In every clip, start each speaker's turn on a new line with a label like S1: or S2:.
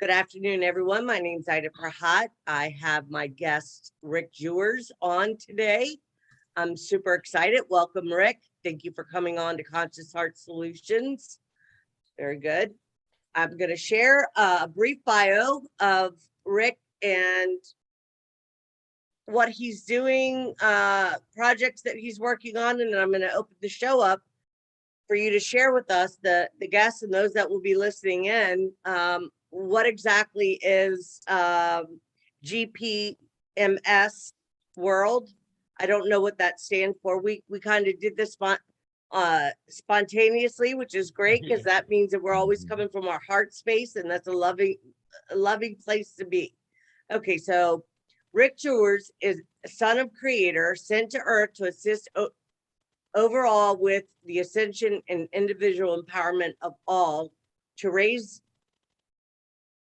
S1: Good afternoon, everyone. My name is Aida Farhat. I have my guest, Rick Jewers, on today. I'm super excited. Welcome, Rick. Thank you for coming on to Conscious Heart Solutions. Very good. I'm going to share a brief bio of Rick and what he's doing, projects that he's working on, and then I'm going to open the show up for you to share with us, the guests and those that will be listening in, what exactly is gpms world. I don't know what that stands for. We kind of did this spontaneously, which is great because that means that we're always coming from our heart space, and that's a loving place to be. Okay, so Rick Jewers is a son of creator sent to earth to assist overall with the ascension and individual empowerment of all, to raise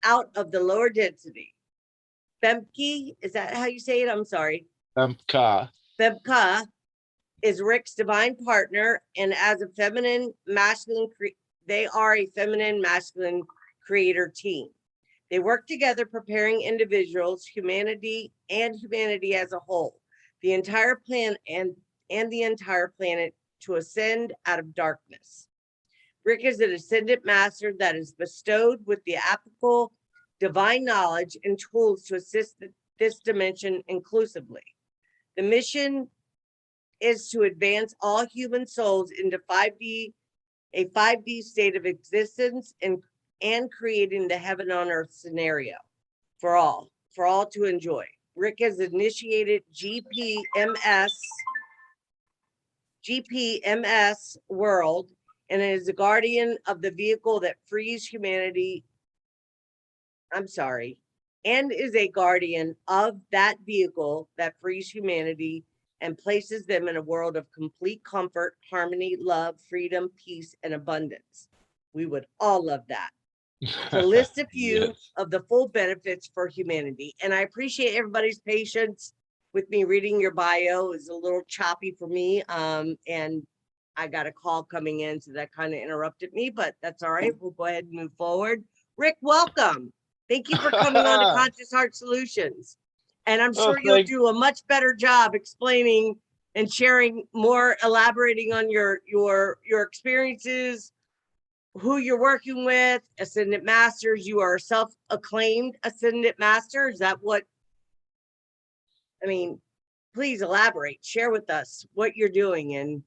S1: out of the lower density. Femke, is that how you say it? I'm sorry.
S2: Femke.
S1: Femke is Rick's divine partner, and as a they are a feminine masculine creator team. They work together preparing individuals, humanity as a whole, the entire planet and the entire planet to ascend out of darkness. Rick is an ascendant master that is bestowed with the applicable divine knowledge and tools to assist this dimension inclusively. The mission is to advance all human souls into a 5D state of existence and creating the heaven on earth scenario for all to enjoy. Rick has initiated gpms world and is a guardian of the vehicle that frees humanity. And is a guardian of that vehicle that frees humanity and places them in a world of complete comfort, harmony, love, freedom, peace, and abundance. We would all love that. To list a few of the full benefits for humanity. And I appreciate everybody's patience with me reading your bio. It's a little choppy for me. And I got a call coming in, so that kind of interrupted me, but that's all right. We'll go ahead and move forward. Rick, welcome. Thank you for coming on to Conscious Heart Solutions. And I'm sure you'll do a much better job explaining and sharing more, elaborating on your experiences, who you're working with, Ascendant Masters. You are a self-acclaimed Ascendant Master. Is that what, please elaborate, share with us what you're doing and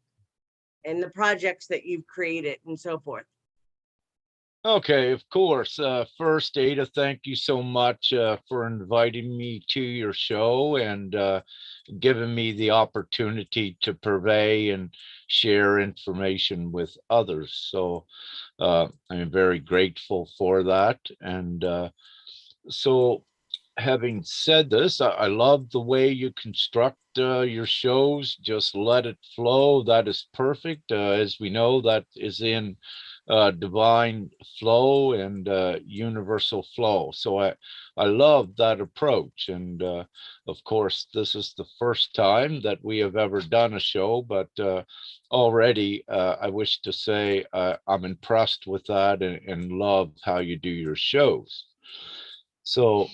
S1: the projects that you've created and so forth.
S2: Okay, of course. First, Ada, thank you so much for inviting me to your show and giving me the opportunity to purvey and share information with others. So I'm very grateful for that. And so having said this, I love the way you construct your shows. Just let it flow. That is perfect. As we know, that is in divine flow and universal flow. So I love that approach. And of course, this is the first time that we have ever done a show, but already I wish to say I'm impressed with that and love how you do your shows. So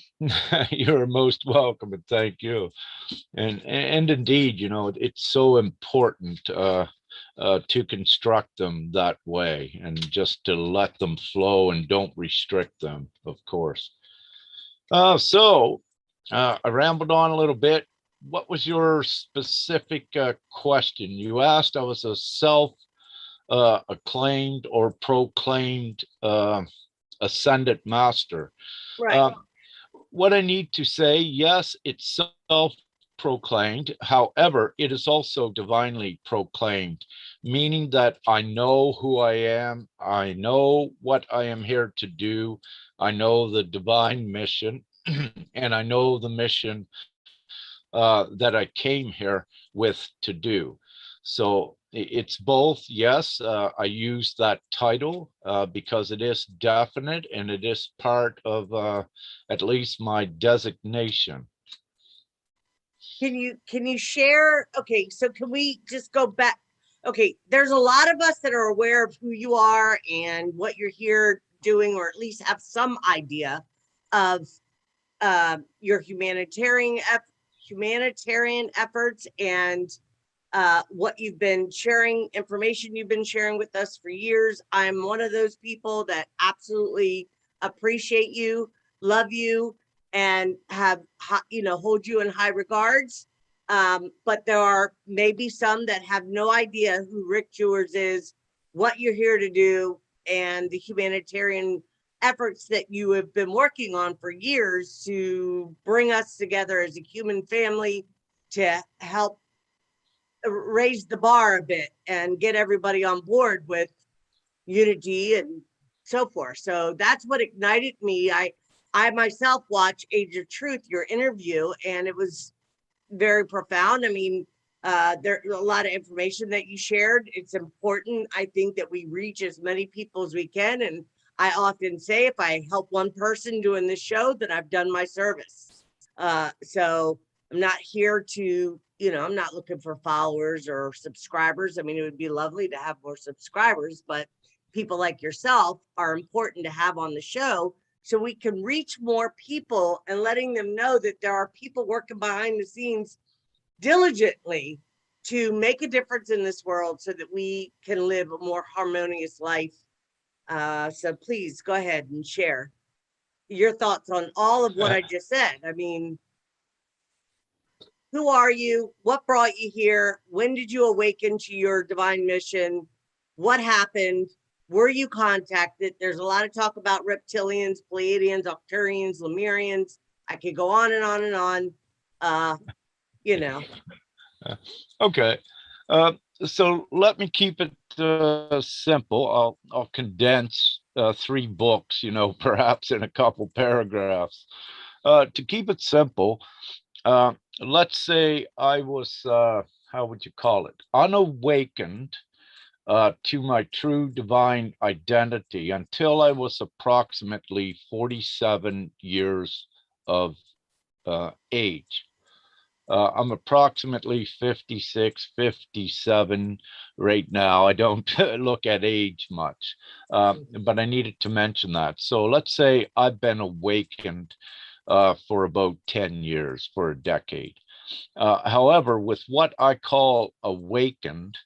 S2: you're most welcome, and thank you. And indeed, it's so important to construct them that way and just to let them flow and don't restrict them, of course. So I rambled on a little bit. What was your specific question? You asked I was a self-acclaimed or proclaimed ascendant master.
S1: Right.
S2: What I need to say, yes, it's self-proclaimed. However, it is also divinely proclaimed, meaning that I know who I am. I know what I am here to do. I know the divine mission, and I know the mission that I came here with to do. So it's both. Yes, I use that title because it is definite and it is part of at least my designation.
S1: Can you share? Okay, so can we just go back? Okay, there's a lot of us that are aware of who you are and what you're here doing, or at least have some idea. of your humanitarian efforts and what you've been sharing, information you've been sharing with us for years. I'm one of those people that absolutely appreciate you, love you, and have, hold you in high regards. But there are maybe some that have no idea who Rick Jewers is, what you're here to do, and the humanitarian efforts that you have been working on for years to bring us together as a human family to help raise the bar a bit and get everybody on board with unity and so forth. So that's what ignited me. I myself watched Age of Truth, your interview, and it was very profound. I mean, there's a lot of information that you shared. It's important, I think, that we reach as many people as we can. And I often say, if I help one person doing this show, then I've done my service. So I'm not here to, I'm not looking for followers or subscribers. I mean, it would be lovely to have more subscribers, but people like yourself are important to have on the show so we can reach more people and letting them know that there are people working behind the scenes diligently to make a difference in this world so that we can live a more harmonious life. So please go ahead and share your thoughts on all of what I just said. I mean, who are you? What brought you here? When did you awaken to your divine mission? What happened? Were you contacted? There's a lot of talk about reptilians, Pleiadians, Arcturians, Lemurians. I could go on and on and on.
S2: Okay. So let me keep it simple. I'll condense 3 books, perhaps in a couple paragraphs. To keep it simple, let's say I was, how would you call it, unawakened to my true divine identity until I was approximately 47 years of age. I'm approximately 56, 57 right now. I don't look at age much, but I needed to mention that. So let's say I've been awakened for about 10 years, for a decade. However, with what I call awakened,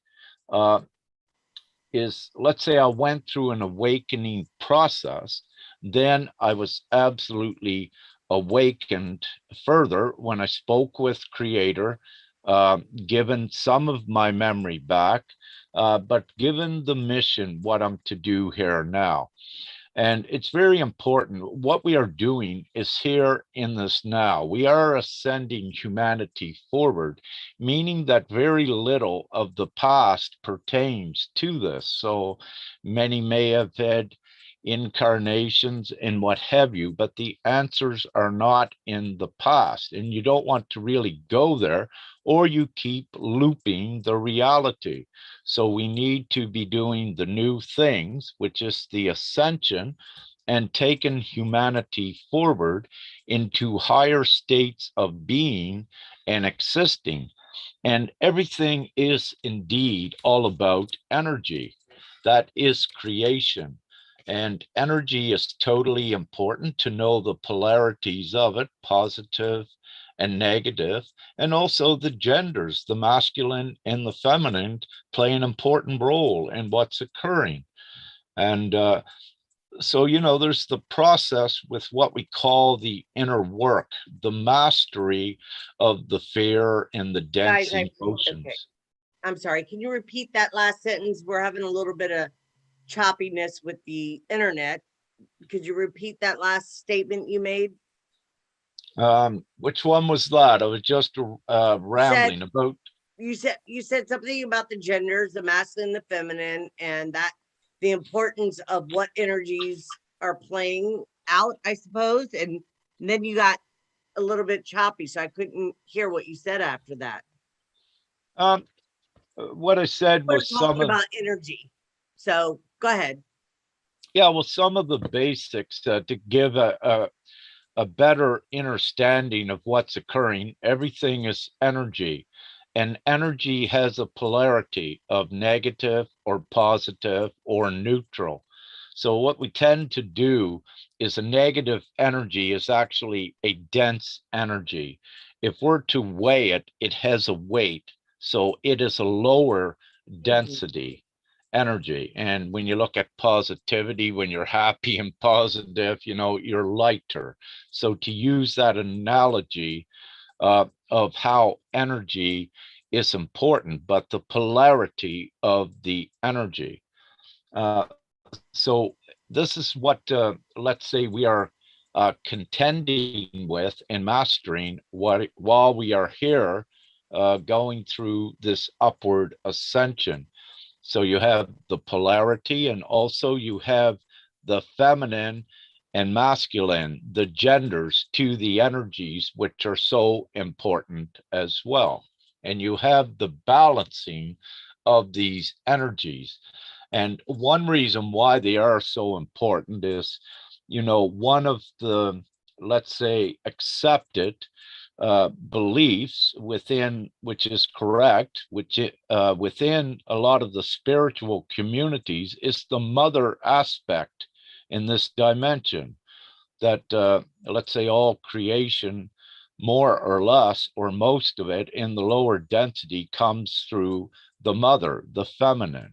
S2: is, let's say I went through an awakening process, then I was absolutely awakened further when I spoke with Creator, given some of my memory back, but given the mission, what I'm to do here now. And it's very important. What we are doing is here in this now. We are ascending humanity forward, meaning that very little of the past pertains to this. So many may have had incarnations and what have you, but the answers are not in the past. And you don't want to really go there, or you keep looping the reality. So we need to be doing the new things, which is the ascension, and taking humanity forward into higher states of being and existing. And everything is indeed all about energy. That is creation. And energy is totally important to know the polarities of it, positive and negative, and also the genders, the masculine and the feminine, play an important role in what's occurring. And so, there's the process with what we call the inner work, the mastery of the fear and the dense
S1: Guys,
S2: emotions.
S1: okay. I'm sorry. Can you repeat that last sentence? We're having a little bit of choppiness with the internet. Could you repeat that last statement you made?
S2: Which one was that? I was just rambling about.
S1: You said something about the genders, the masculine, the feminine, and that the importance of what energies are playing out, I suppose. And then you got a little bit choppy, so I couldn't hear what you said after that.
S2: What I said
S1: We're
S2: was some of
S1: about energy. So go ahead.
S2: Yeah, well, some of the basics to give a better understanding of what's occurring. Everything is energy, and energy has a polarity of negative or positive or neutral. So what we tend to do is a negative energy is actually a dense energy. If we're to weigh it, it has a weight. So it is a lower
S1: Mhm.
S2: density energy. And when you look at positivity, when you're happy and positive, you're lighter. So to use that analogy of how energy is important, but the polarity of the energy. So this is what, let's say, we are contending with and mastering while we are here going through this upward ascension. So you have the polarity, and also you have the feminine and masculine, the genders to the energies, which are so important as well. And you have the balancing of these energies. And one reason why they are so important is, one of the, let's say, accepted beliefs within, which is correct, within a lot of the spiritual communities, is the mother aspect in this dimension. That, let's say, all creation, more or less, or most of it in the lower density, comes through the mother, the feminine.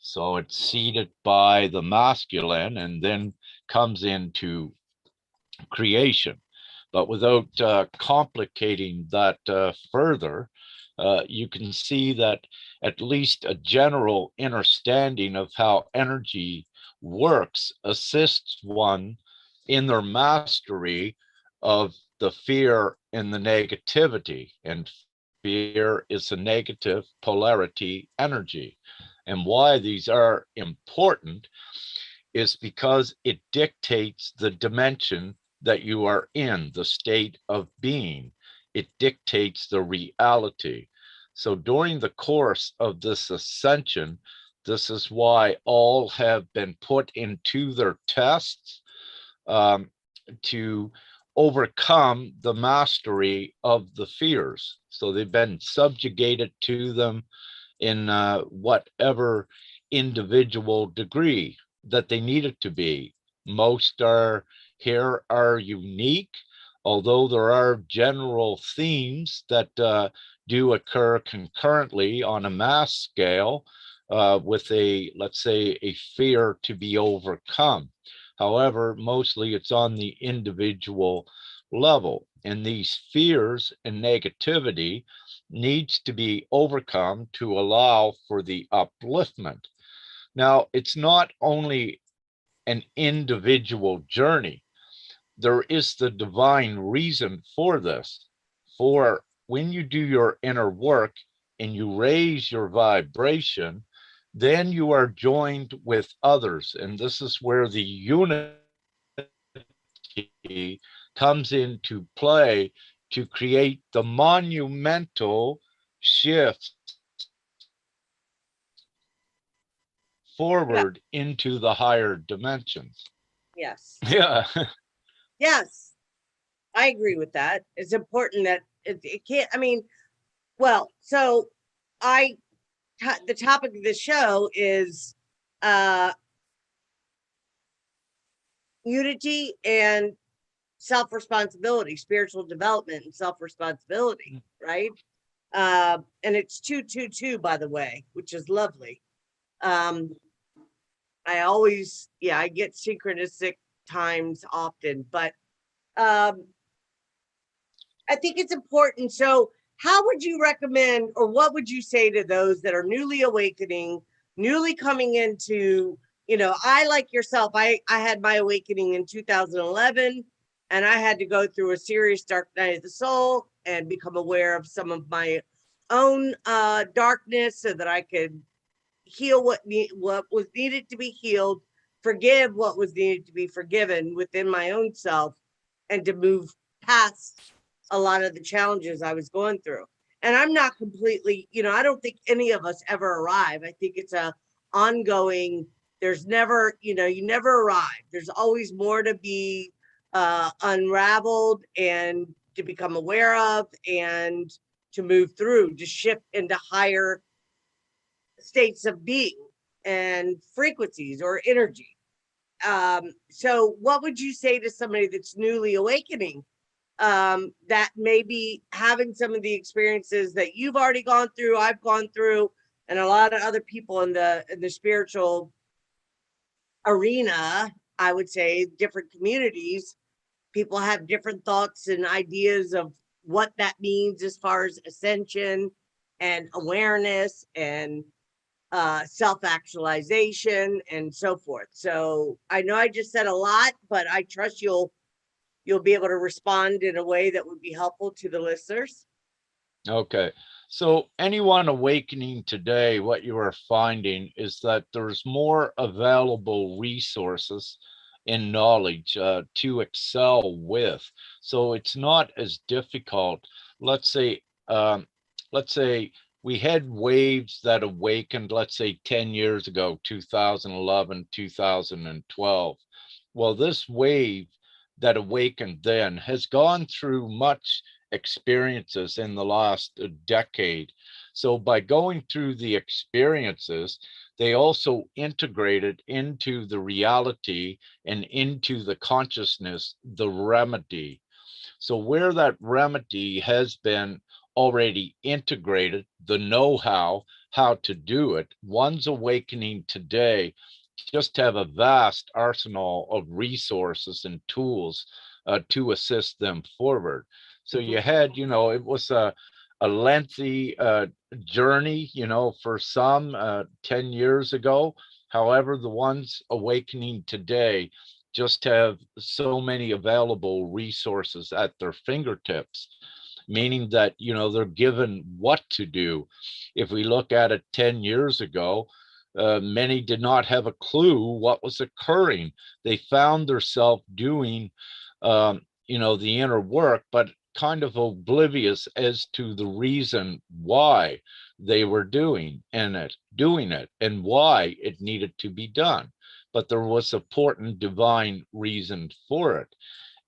S2: So it's seeded by the masculine and then comes into creation. But without complicating that further, you can see that at least a general understanding of how energy works assists one in their mastery of the fear and the negativity. And fear is a negative polarity energy. And why these are important is because it dictates the dimension that you are in, the state of being. It dictates the reality. So during the course of this ascension, this is why all have been put into their tests um, to overcome the mastery of the fears. So they've been subjugated to them in whatever individual degree that they need it to be. Most are here are unique, although there are general themes that do occur concurrently on a mass scale with a, let's say, a fear to be overcome. However, mostly it's on the individual level. And these fears and negativity needs to be overcome to allow for the upliftment. Now, it's not only an individual journey, there is the divine reason for this. For when you do your inner work and you raise your vibration, then you are joined with others. And this is where the unity comes into play to create the monumental shifts
S1: Yeah.
S2: forward into the higher dimensions.
S1: Yes.
S2: Yeah.
S1: Yes. I agree with that. It's important that it can't, I mean, well, so I, the topic of the show is uh unity and self-responsibility, spiritual development and self-responsibility, right? And it's 222, by the way, which is lovely. Um, I always, yeah, I get synchronistic times often, but um, I think it's important. So, how would you recommend, or what would you say to those that are newly awakening, newly coming into, I, like yourself, I had my awakening in 2011, and I had to go through a serious dark night of the soul and become aware of some of my own darkness so that I could heal what was needed to be healed, forgive what was needed to be forgiven within my own self, and to move past a lot of the challenges I was going through. And I'm not completely, I don't think any of us ever arrive. I think it's a ongoing, there's never, you never arrive. There's always more to be unraveled and to become aware of and to move through, to shift into higher states of being and frequencies or energy. So what would you say to somebody that's newly awakening, that maybe having some of the experiences that you've already gone through, I've gone through, and a lot of other people in the spiritual arena, I would say, different communities, people have different thoughts and ideas of what that means as far as ascension and awareness and self-actualization and so forth. So I know I just said a lot, but I trust you'll be able to respond in a way that would be helpful to the listeners.
S2: Okay. So anyone awakening today, what you are finding is that there's more available resources and knowledge to excel with. So it's not as difficult. Let's say, um, let's say we had waves that awakened, let's say 10 years ago, 2011, 2012. Well, this wave that awakened then has gone through much experiences in the last decade. So by going through the experiences, they also integrated into the reality and into the consciousness, the remedy. So where that remedy has been already integrated, the know-how, how to do it, one's awakening today just have a vast arsenal of resources and tools to assist them forward. So
S1: Mhm.
S2: you had, it was a lengthy journey, for some 10 years ago. However, the ones awakening today just have so many available resources at their fingertips, meaning that, they're given what to do. If we look at it 10 years ago, many did not have a clue what was occurring. They found themselves doing, the inner work, but kind of oblivious as to the reason why they were doing it, and why it needed to be done. But there was important divine reason for it.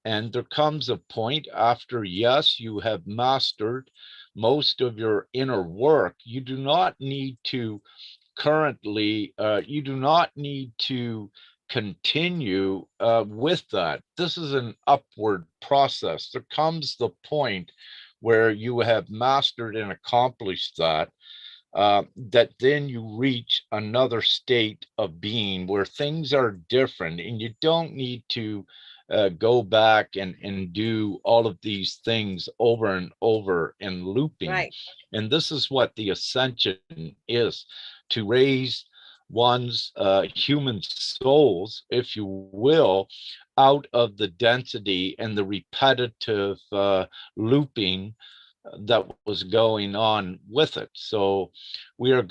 S2: And there comes a point after, yes, you have mastered most of your inner work, you do not need to you do not need to continue with that. This is an upward process. There comes the point where you have mastered and accomplished that then you reach another state of being where things are different, and you don't need to go back and do all of these things over and over and looping.
S1: Right.
S2: And this is what the ascension is, to raise one's human souls, if you will, out of the density and the repetitive looping that was going on with it. So we are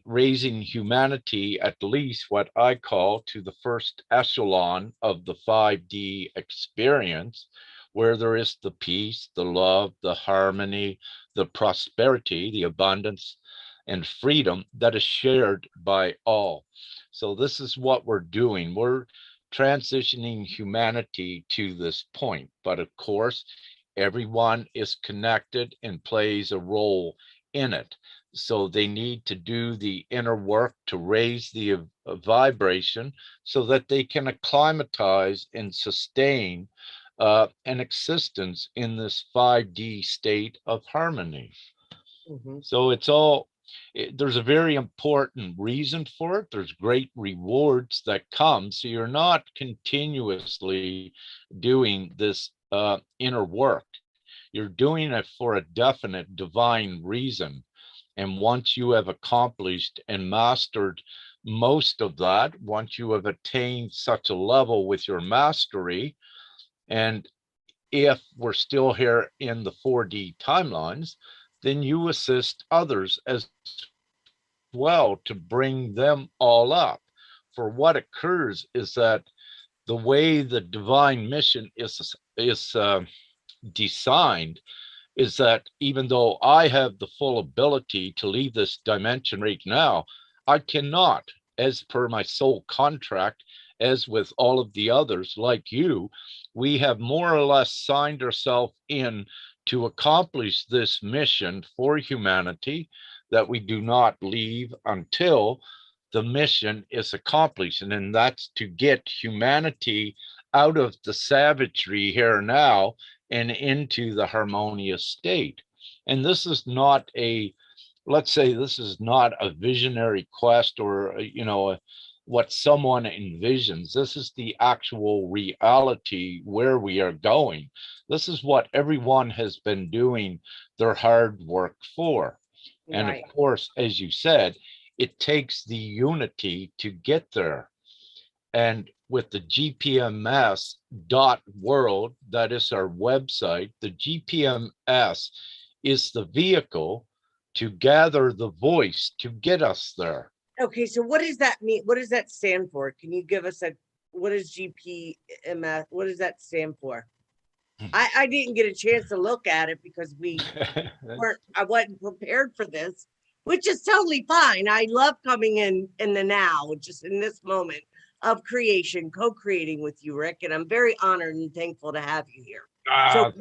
S2: raising humanity, at least what I call, to the first echelon of the 5D experience, where there is the peace, the love, the harmony, the prosperity, the abundance, and freedom that is shared by all. So this is what we're doing. We're transitioning humanity to this point. But of course, everyone is connected and plays a role in it. So they need to do the inner work to raise the vibration so that they can acclimatize and sustain an existence in this 5D state of harmony.
S1: Mhm.
S2: So there's a very important reason for it. There's great rewards that come. So you're not continuously doing this inner work. You're doing it for a definite divine reason. And once you have accomplished and mastered most of that, once you have attained such a level with your mastery, and if we're still here in the 4D timelines, then you assist others as well to bring them all up. For what occurs is that the way the divine mission is designed is that even though I have the full ability to leave this dimension right now, I cannot, as per my soul contract, as with all of the others like you, we have more or less signed ourselves in to accomplish this mission for humanity, that we do not leave until the mission is accomplished, and that's to get humanity out of the savagery here now and into the harmonious state. And this is not a, let's say, this is not a visionary quest or, what someone envisions. This is the actual reality where we are going. This is what everyone has been doing their hard work for. And of
S1: Right.
S2: course, as you said, it takes the unity to get there. And with the gpms.world, that is our website, the GPMS is the vehicle to gather the voice to get us there.
S1: Okay, so what does that mean? What does that stand for? Can you give us what is GPMS? What does that stand for? I didn't get a chance to look at it because I wasn't prepared for this, which is totally fine. I love coming in the now, just in this moment of creation, co-creating with you, Rick, and I'm very honored and thankful to have you here.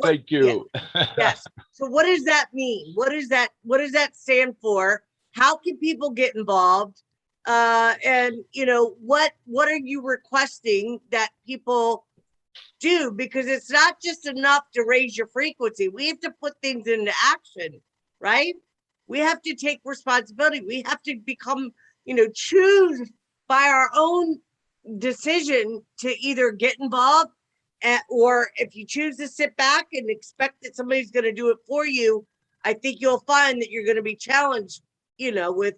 S2: Thank you.
S1: Yes. So what does that mean? What does that stand for? How can people get involved? And what are you requesting that people do? Because it's not just enough to raise your frequency. We have to put things into action, right? We have to take responsibility. We have to become, choose by our own decision to either get involved or if you choose to sit back and expect that somebody's going to do it for you, I think you'll find that you're going to be challenged, with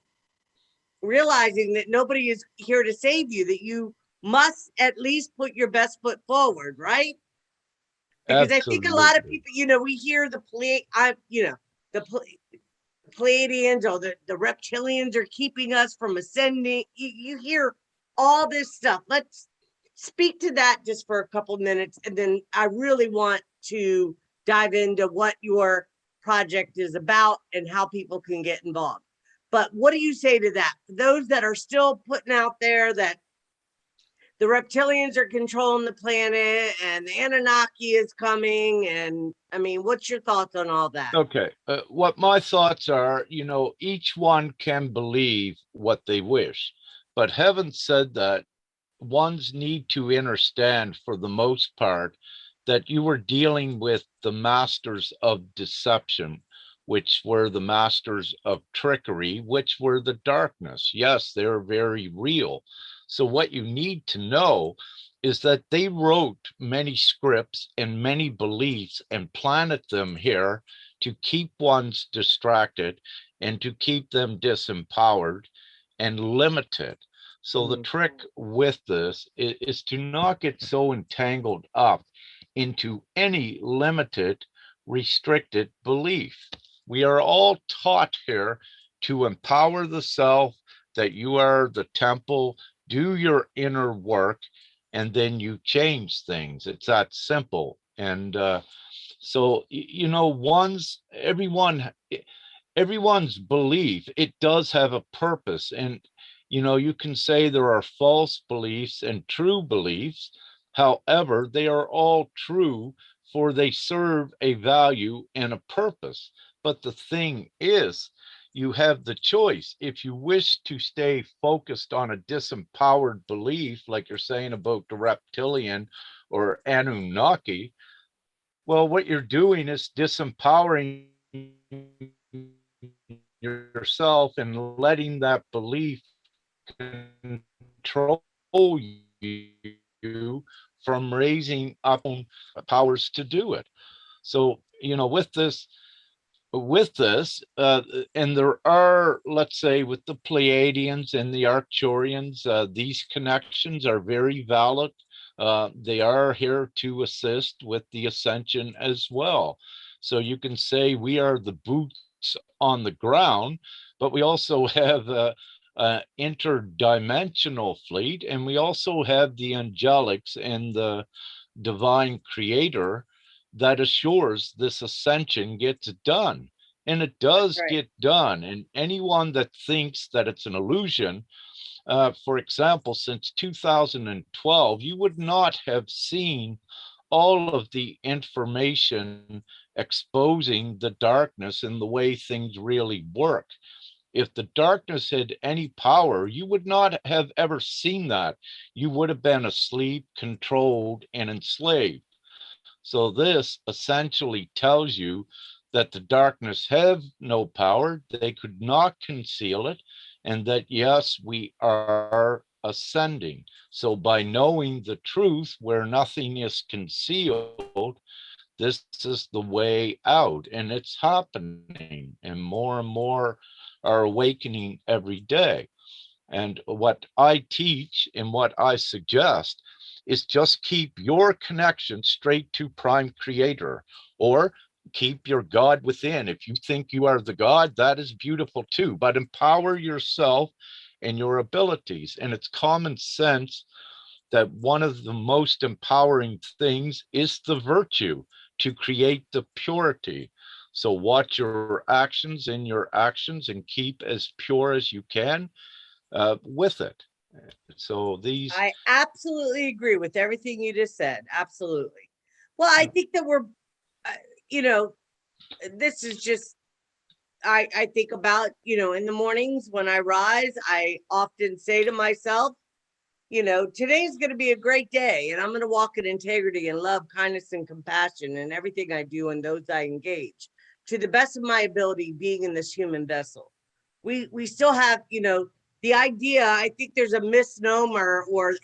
S1: realizing that nobody is here to save you, that you must at least put your best foot forward, right? Because
S2: Absolutely.
S1: I think a lot of people, we hear the Pleiadians or the reptilians are keeping us from ascending. You hear all this stuff. Let's speak to that just for a couple minutes, and then I really want to dive into what your project is about and how people can get involved. But what do you say to that? For those that are still putting out there that the reptilians are controlling the planet and the Anunnaki is coming, and I mean, what's your thoughts on all that?
S2: Okay. What my thoughts are, each one can believe what they wish, but having said that, ones need to understand for the most part that you were dealing with the masters of deception, which were the masters of trickery, which were the darkness. Yes, they're very real. So what you need to know is that they wrote many scripts and many beliefs and planted them here to keep ones distracted and to keep them disempowered and limited. So the trick with this is to not get so entangled up into any limited, restricted belief. We are all taught here to empower the self, that you are the temple, do your inner work, and then you change things. It's that simple. And so, everyone's belief, it does have a purpose. And you can say there are false beliefs and true beliefs. However, they are all true, for they serve a value and a purpose. But the thing is, you have the choice. If you wish to stay focused on a disempowered belief, like you're saying about the reptilian or Anunnaki, well, what you're doing is disempowering yourself and letting that belief control you from raising up powers to do it. So, with this, and there are, let's say, with the Pleiadians and the Arcturians, these connections are very valid. They are here to assist with the Ascension as well. So you can say we are the boots on the ground, but we also have an interdimensional fleet, and we also have the angelics and the divine creator that assures this ascension gets done. And it does get done. And anyone that thinks that it's an illusion, for example, since 2012, you would not have seen all of the information exposing the darkness and the way things really work. If the darkness had any power, you would not have ever seen that. You would have been asleep, controlled, and enslaved. So this essentially tells you that the darkness have no power, they could not conceal it, and that yes, we are ascending. So by knowing the truth where nothing is concealed, this is the way out, and it's happening, and more are awakening every day. And what I teach and what I suggest is just keep your connection straight to Prime Creator, or keep your God within. If you think you are the God, that is beautiful too, but empower yourself and your abilities. And it's common sense that one of the most empowering things is the virtue to create the purity. So watch your actions in your actions and keep as pure as you can with it. So these,
S1: I absolutely agree with everything you just said. Absolutely. Well, I think that we're, uh, you know, this is just, I think about, in the mornings when I rise, I often say to myself, today's going to be a great day, and I'm going to walk in integrity and love, kindness, and compassion in everything I do and those I engage, to the best of my ability, being in this human vessel. We still have, the idea. I think there's a misnomer, or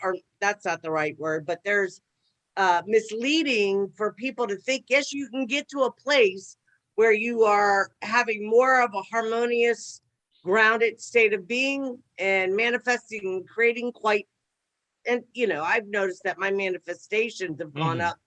S1: that's not the right word, but there's misleading for people to think, yes, you can get to a place where you are having more of a harmonious, grounded state of being and manifesting and creating quite. And I've noticed that my manifestations have gone
S2: mhm,
S1: up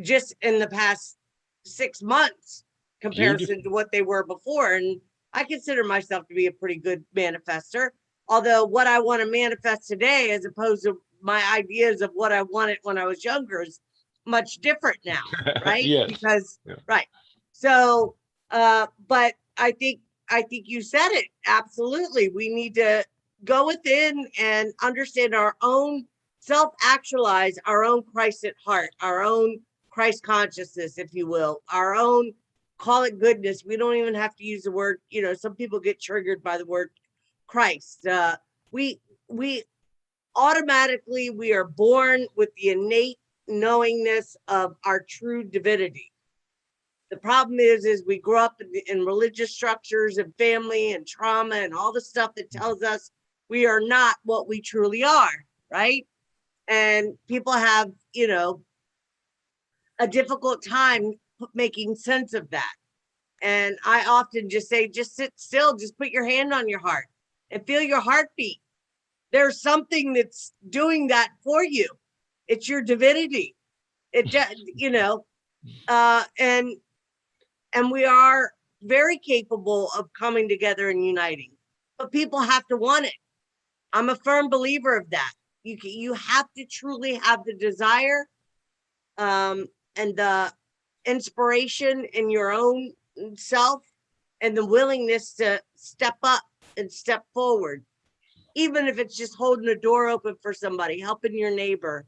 S1: just in the past 6 months comparison
S2: beautiful.
S1: to what they were before. And I consider myself to be a pretty good manifester, although what I want to manifest today as opposed to my ideas of what I wanted when I was younger is much different now, right?
S2: Yes.
S1: Because
S2: Yeah.
S1: right. So but I think you said it absolutely. We need to go within and understand our own, self-actualize our own Christ at heart, our own Christ consciousness, if you will, our own, call it goodness. We don't even have to use the word, some people get triggered by the word Christ. We automatically, we are born with the innate knowingness of our true divinity. The problem is we grow up in religious structures and family and trauma and all the stuff that tells us we are not what we truly are, right? And people have, a difficult time making sense of that. And I often just say, just sit still, just put your hand on your heart and feel your heartbeat. There's something that's doing that for you. It's your divinity. It, you know, and we are very capable of coming together and uniting, but people have to want it. I'm a firm believer of that. You have to truly have the desire, and the inspiration in your own self, and the willingness to step up and step forward, even if it's just holding the door open for somebody, helping your neighbor,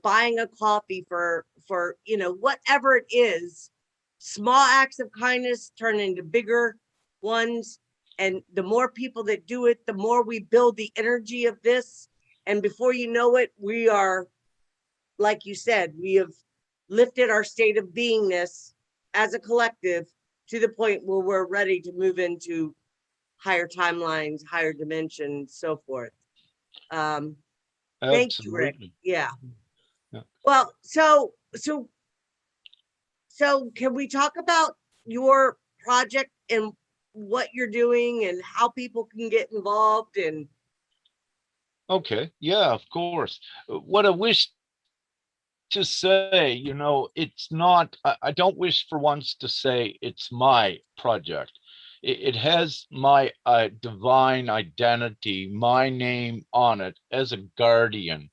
S1: buying a coffee for whatever it is. Small acts of kindness turn into bigger ones, and the more people that do it, the more we build the energy of this, and before you know it, we are, like you said, we have lifted our state of beingness as a collective to the point where we're ready to move into higher timelines, higher dimensions, so forth. Um, Thank you, Rick.
S2: Absolutely.
S1: Yeah.
S2: Yeah.
S1: Well, so can we talk about your project and what you're doing and how people can get involved? And
S2: Okay. Yeah, of course. What I wish to say, it's not, I don't wish for once to say it's my project. It has my divine identity, my name on it as a guardian,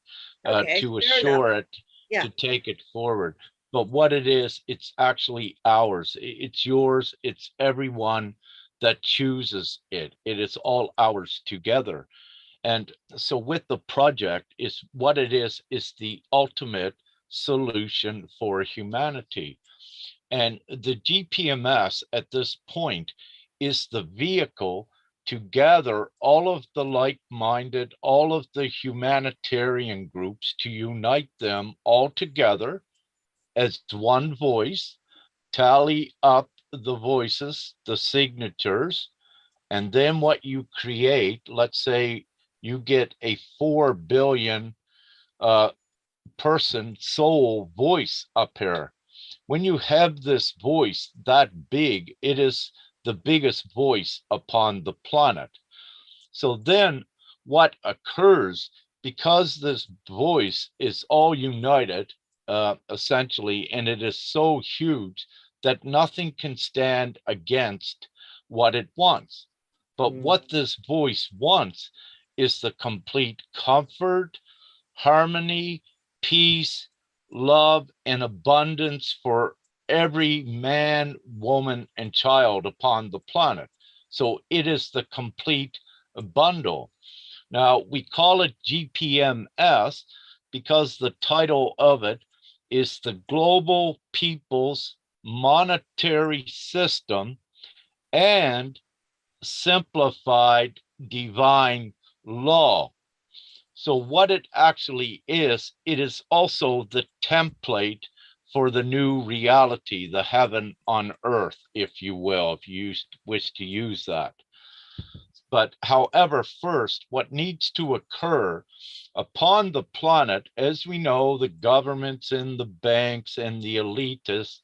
S1: okay,
S2: to
S1: fair enough.
S2: assure it,
S1: Yeah.
S2: to take it forward. But what it is, it's actually ours. It's yours. It's everyone that chooses it. It is all ours together. And so with the project, is what it is the ultimate solution for humanity. And the GPMS at this point is the vehicle to gather all of the like-minded, all of the humanitarian groups, to unite them all together as one voice, tally up the voices, the signatures, and then what you create, let's say you get a 4 billion uh, person soul voice up here. When you have this voice that big, it is the biggest voice upon the planet. So then what occurs, because this voice is all united, essentially, and it is so huge that nothing can stand against what it wants. But what this voice wants is the complete comfort, harmony, peace, love, and abundance for every man, woman, and child upon the planet. So it is the complete bundle. Now, we call it GPMS because the title of it is the Global People's Monetary System and Simplified Divine Law. So what it actually is, it is also the template for the new reality, the heaven on earth, if you will, if you wish to use that. But however, first, what needs to occur upon the planet, as we know, the governments and the banks and the elitists,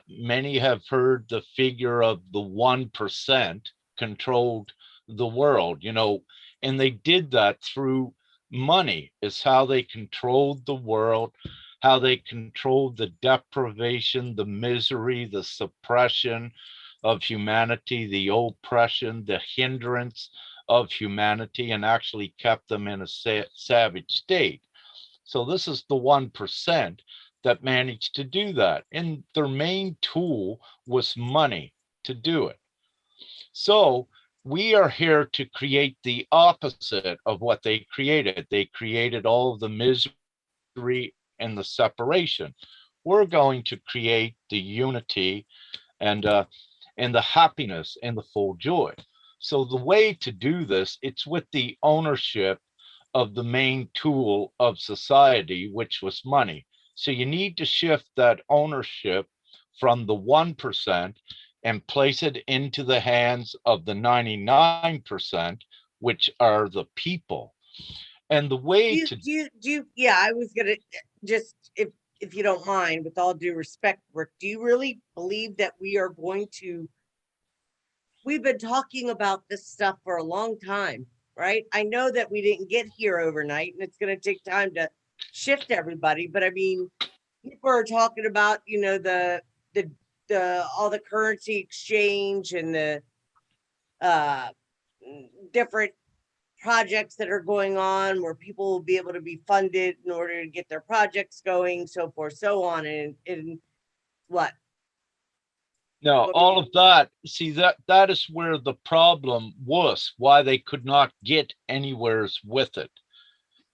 S2: many have heard the figure of the 1% controlled the world, and they did that through money, is how they controlled the world, how they controlled the deprivation, the misery, the suppression of humanity, the oppression, the hindrance of humanity, and actually kept them in a savage state. So this is the 1% that managed to do that. And their main tool was money to do it. So we are here to create the opposite of what they created. They created all of the misery and the separation. We're going to create the unity and the happiness and the full joy. So the way to do this, it's with the ownership of the main tool of society, which was money. So you need to shift that ownership from the 1% and place it into the hands of the 99%, which are the people. And the way to
S1: Yeah, I was gonna just, if you don't mind, with all due respect, Rick, do you really believe that we are going to, we've been talking about this stuff for a long time, right? I know that we didn't get here overnight and it's going to take time to shift everybody, but I mean, people are talking about, the all the currency exchange and the uh different projects that are going on where people will be able to be funded in order to get their projects going, so forth, so on. And what?
S2: No,
S1: What
S2: all of that, see, that is where the problem was, why they could not get anywheres with it.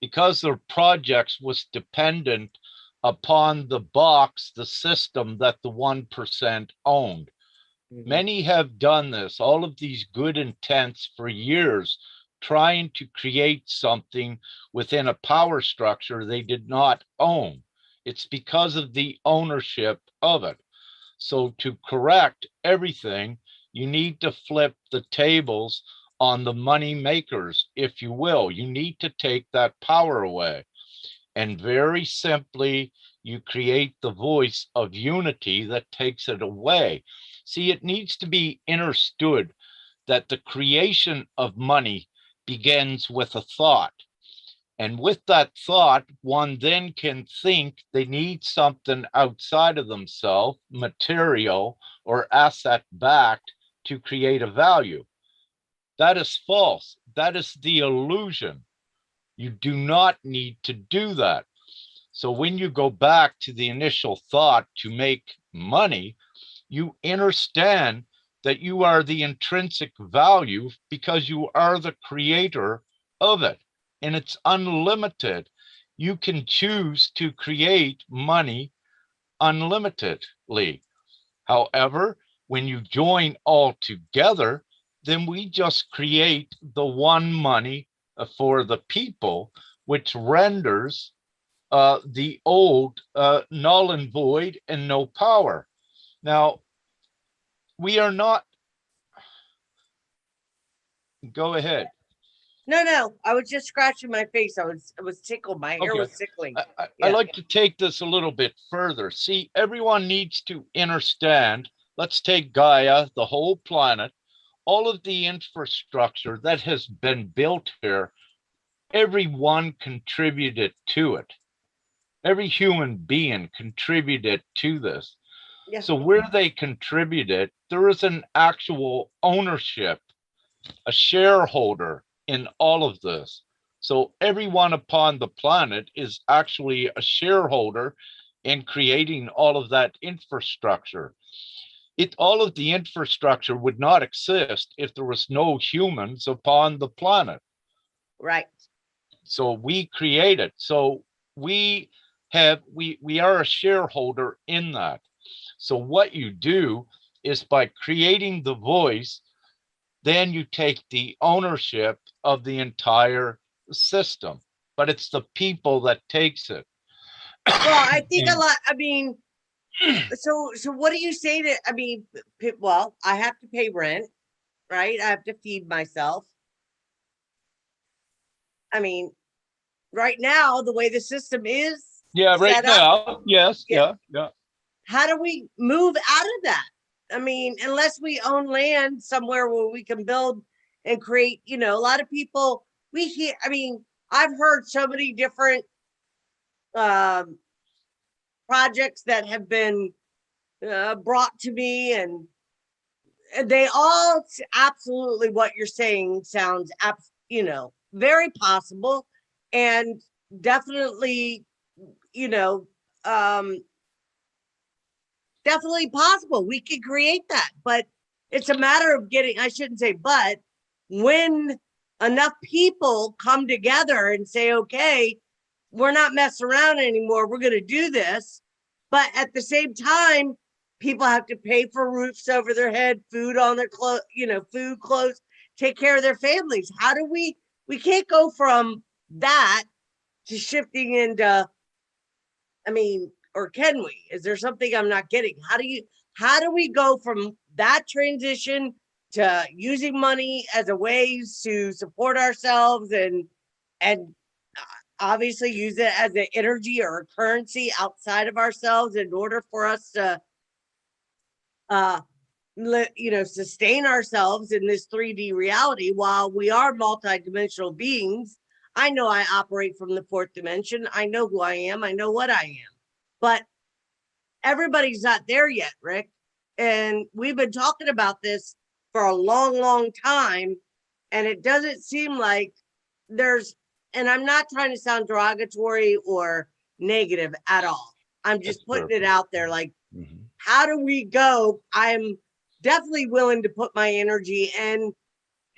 S2: Because their projects was dependent upon the box, the system that the 1% owned. Many have done this, all of these good intents for years, trying to create something within a power structure they did not own. It's because of the ownership of it. So to correct everything, you need to flip the tables on the money makers, if you will. You need to take that power away. And very simply, you create the voice of unity that takes it away. See, it needs to be understood that the creation of money begins with a thought. And with that thought, one then can think they need something outside of themselves, material or asset backed, to create a value. That is false. That is the illusion. You do not need to do that. So when you go back to the initial thought to make money, you understand that you are the intrinsic value because you are the creator of it, and it's unlimited. You can choose to create money unlimitedly. However, when you join all together, then we just create the one money for the people, which renders the old null and void and no power. Now, we are not, go ahead.
S1: No, I was just scratching my face. I was tickled. My hair
S2: Okay.
S1: was tickling.
S2: I
S1: Yeah.
S2: like to take this a little bit further. See, everyone needs to understand. Let's take Gaia, the whole planet, all of the infrastructure that has been built here. Everyone contributed to it. Every human being contributed to this.
S1: Yeah.
S2: So where they contributed, there is an actual ownership, a shareholder in all of this. So everyone upon the planet is actually a shareholder in creating all of that infrastructure. All of the infrastructure would not exist if there was no humans upon the planet.
S1: Right.
S2: So we create it. So we are a shareholder in that. So what you do is by creating the voice, then you take the ownership of the entire system, but it's the people that takes it.
S1: Well, I think a lot. I mean, so what do you say to? I mean, well, I have to pay rent, right? I have to feed myself. I mean, right now, the way the system is
S2: Yeah, right
S1: set up,
S2: now, yes,
S1: yeah.
S2: yeah.
S1: How do we move out of that? I mean, unless we own land somewhere where we can build and create, a lot of people we hear. I mean, I've heard so many different projects that have been brought to me, and they all absolutely what you're saying sounds very possible, and definitely you know um definitely possible. We could create that, but it's a matter of getting, I shouldn't say, but when enough people come together and say, okay, we're not messing around anymore, we're going to do this. But at the same time, people have to pay for roofs over their head, food on their clothes, food, clothes, take care of their families. How do we can't go from that to shifting into, I mean, or can we? Is there something I'm not getting? How do we go from that transition to using money as a ways to support ourselves and obviously use it as an energy or a currency outside of ourselves in order for us to sustain ourselves in this 3D reality while we are multidimensional beings. I know I operate from the fourth dimension. I know who I am. I know what I am. But everybody's not there yet, Rick. And we've been talking about this for a long, long time. And it doesn't seem like and I'm not trying to sound derogatory or negative at all. I'm just putting it out there like, how do we go? I'm definitely willing to put my energy and,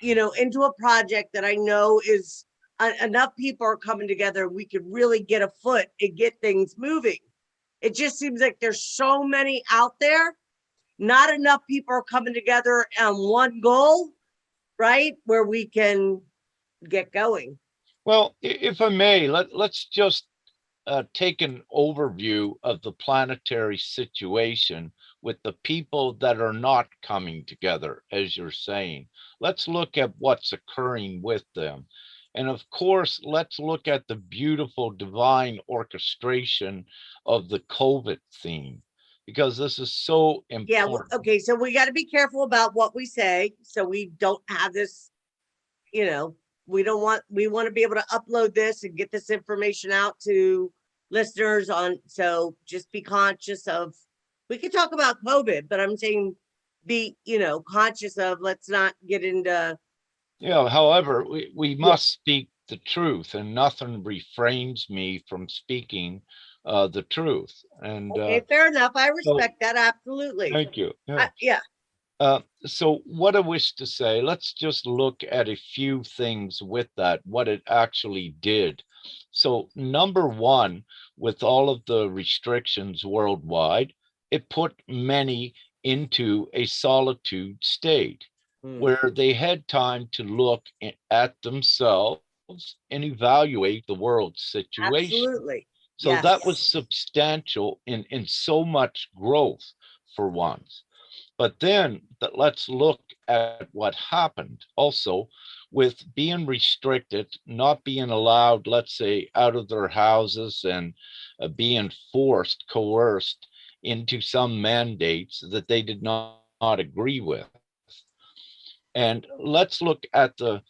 S1: into a project that I know is enough people are coming together. We could really get a foot and get things moving. It just seems like there's so many out there. Not enough people are coming together on one goal, right? Where we can get going.
S2: Well, if I may, let's just take an overview of the planetary situation with the people that are not coming together, as you're saying. Let's look at what's occurring with them. And of course, let's look at the beautiful divine orchestration of the COVID theme, because this is so important.
S1: Yeah, okay, so we got to be careful about what we say so we don't have this, we want to be able to upload this and get this information out to listeners so just be conscious of, we could talk about COVID, but I'm saying be, conscious of, let's not get into.
S2: However, we must speak the truth, and nothing refrains me from speaking the truth. And
S1: okay, fair enough. I respect that. Absolutely.
S2: Thank you.
S1: Yeah.
S2: So what I wish to say, let's just look at a few things with that, what it actually did. So number one, with all of the restrictions worldwide, it put many into a solitude state.
S1: Hmm.
S2: where they had time to look at themselves and evaluate the world situation.
S1: Absolutely.
S2: So that was
S1: Yes.
S2: substantial in so much growth for once. But then let's look at what happened also with being restricted, not being allowed, let's say, out of their houses and being forced, coerced into some mandates that they did not agree with. And let's look at the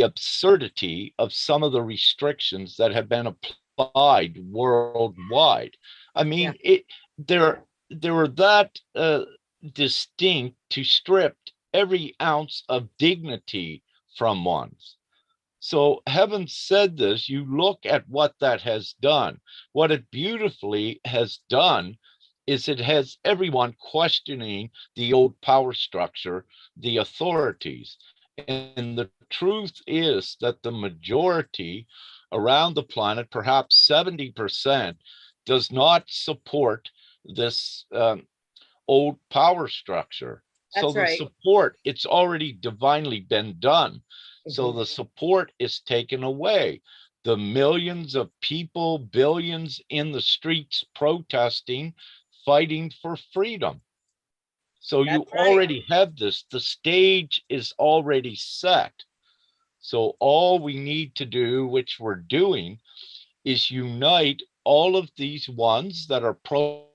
S2: absurdity of some of the restrictions that have been applied worldwide. I mean,
S1: Yeah.
S2: they were that distinct to strip every ounce of dignity from one's. So, having said this, you look at what that has done. What it beautifully has done is it has everyone questioning the old power structure, the authorities. And the truth is that the majority around the planet, perhaps 70%, does not support this old power structure. So
S1: That's
S2: the
S1: right.
S2: support, it's already divinely been done. So
S1: Mhm.
S2: the support is taken away. The millions of people, billions in the streets protesting, fighting for freedom. So you
S1: That's right.
S2: already have this. The stage is already set. So all we need to do, which we're doing, is unite all of these ones that are protesting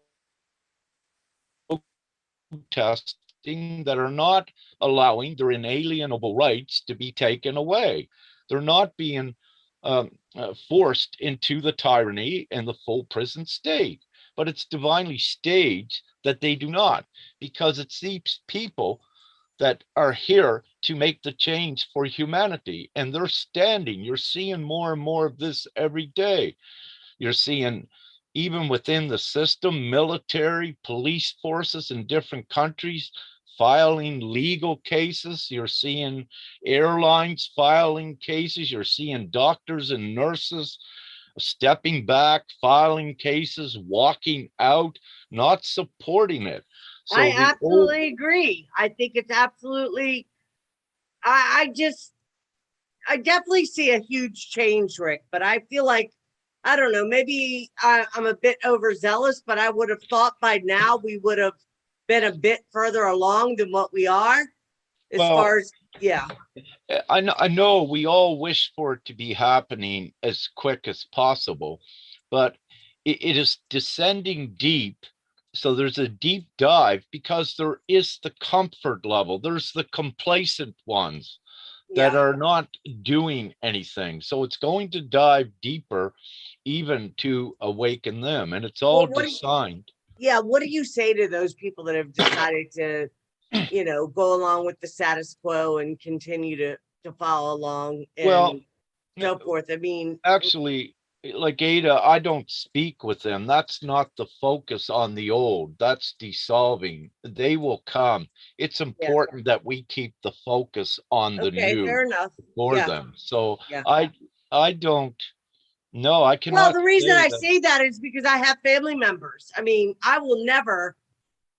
S2: that are not allowing their inalienable rights to be taken away. They're not being forced into the tyranny and the full prison state. But it's divinely staged that they do not, because it's these people that are here to make the change for humanity. And they're standing. You're seeing more and more of this every day. You're seeing, even within the system, military, police forces in different countries filing legal cases. You're seeing airlines filing cases. You're seeing doctors and nurses stepping back, filing cases, walking out, not supporting it.
S1: I
S2: So the old,
S1: absolutely agree. I think it's absolutely, I definitely see a huge change, Rick, but I feel like, I don't know, maybe I'm a bit overzealous, but I would have thought by now we would have been a bit further along than what we are as
S2: well,
S1: far as, yeah,
S2: I know we all wish for it to be happening as quick as possible, but it is descending deep. So there's a deep dive because there is the comfort level. There's the complacent ones that
S1: yeah.
S2: are not doing anything. So it's going to dive deeper even to awaken them. And it's all
S1: Well,
S2: designed.
S1: yeah, what do you say to those people that have decided to, go along with the status quo and continue to follow along
S2: Well,
S1: and so forth? I mean,
S2: actually, like Ada, I don't speak with them. That's not the focus on the old. That's dissolving. They will come. It's
S1: yeah,
S2: important that we keep the focus on the
S1: okay,
S2: new
S1: fair enough.
S2: for
S1: Yeah,
S2: them. So
S1: yeah.
S2: I don't, no, I
S1: Well,
S2: cannot
S1: the reason
S2: say
S1: I
S2: that.
S1: say that is because I have family members. I mean, I will never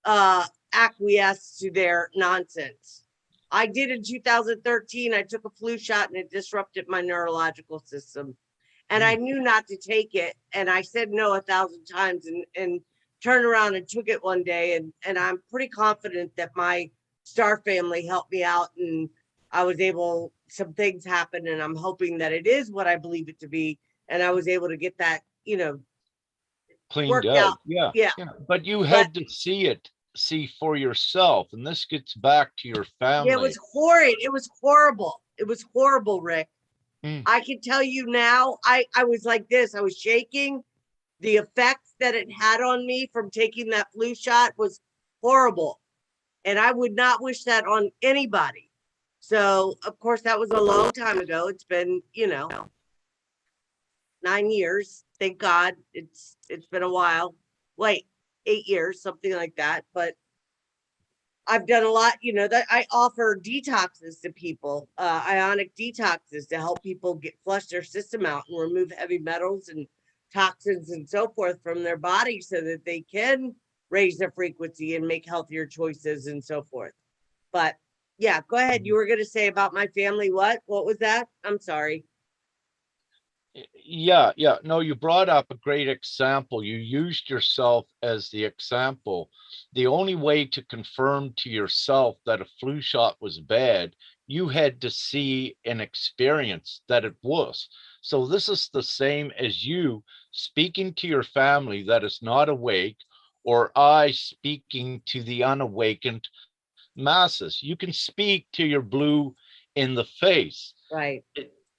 S1: uh acquiesce to their nonsense. I did in 2013. I took a flu shot and it disrupted my neurological system. And I
S2: Mm,
S1: knew not to take it. And I said no 1,000 times and turned around and took it one day. And I'm pretty confident that my star family helped me out and I was able, some things happened and I'm hoping that it is what I believe it to be. And I was able to get that,
S2: cleaned
S1: worked
S2: out.
S1: out.
S2: Yeah.
S1: Yeah.
S2: Yeah. But you
S1: But
S2: had to see it, see for yourself. And this gets back to your
S1: yeah, it was
S2: family.
S1: horrid. It was horrible. It was horrible, Rick.
S2: Mm,
S1: I can tell you now, I was like this. I was shaking. The effects that it had on me from taking that flu shot was horrible. And I would not wish that on anybody. So, of course, that was a long time ago. It's been, 9 years. Thank God. It's been a while. Wait, 8 years, something like that. But I've done a lot, that I offer detoxes to people, ionic detoxes to help people get flush their system out and remove heavy metals and toxins and so forth from their body so that they can raise their frequency and make healthier choices and so forth. But yeah, go ahead. You were going to say about my family. What was that? I'm sorry.
S2: Yeah, yeah. No, you brought up a great example. You used yourself as the example. The only way to confirm to yourself that a flu shot was bad, you had to see and experience that it was. So this is the same as you speaking to your family that is not awake, or I speaking to the unawakened masses. You can speak to your blue in the face.
S1: Right.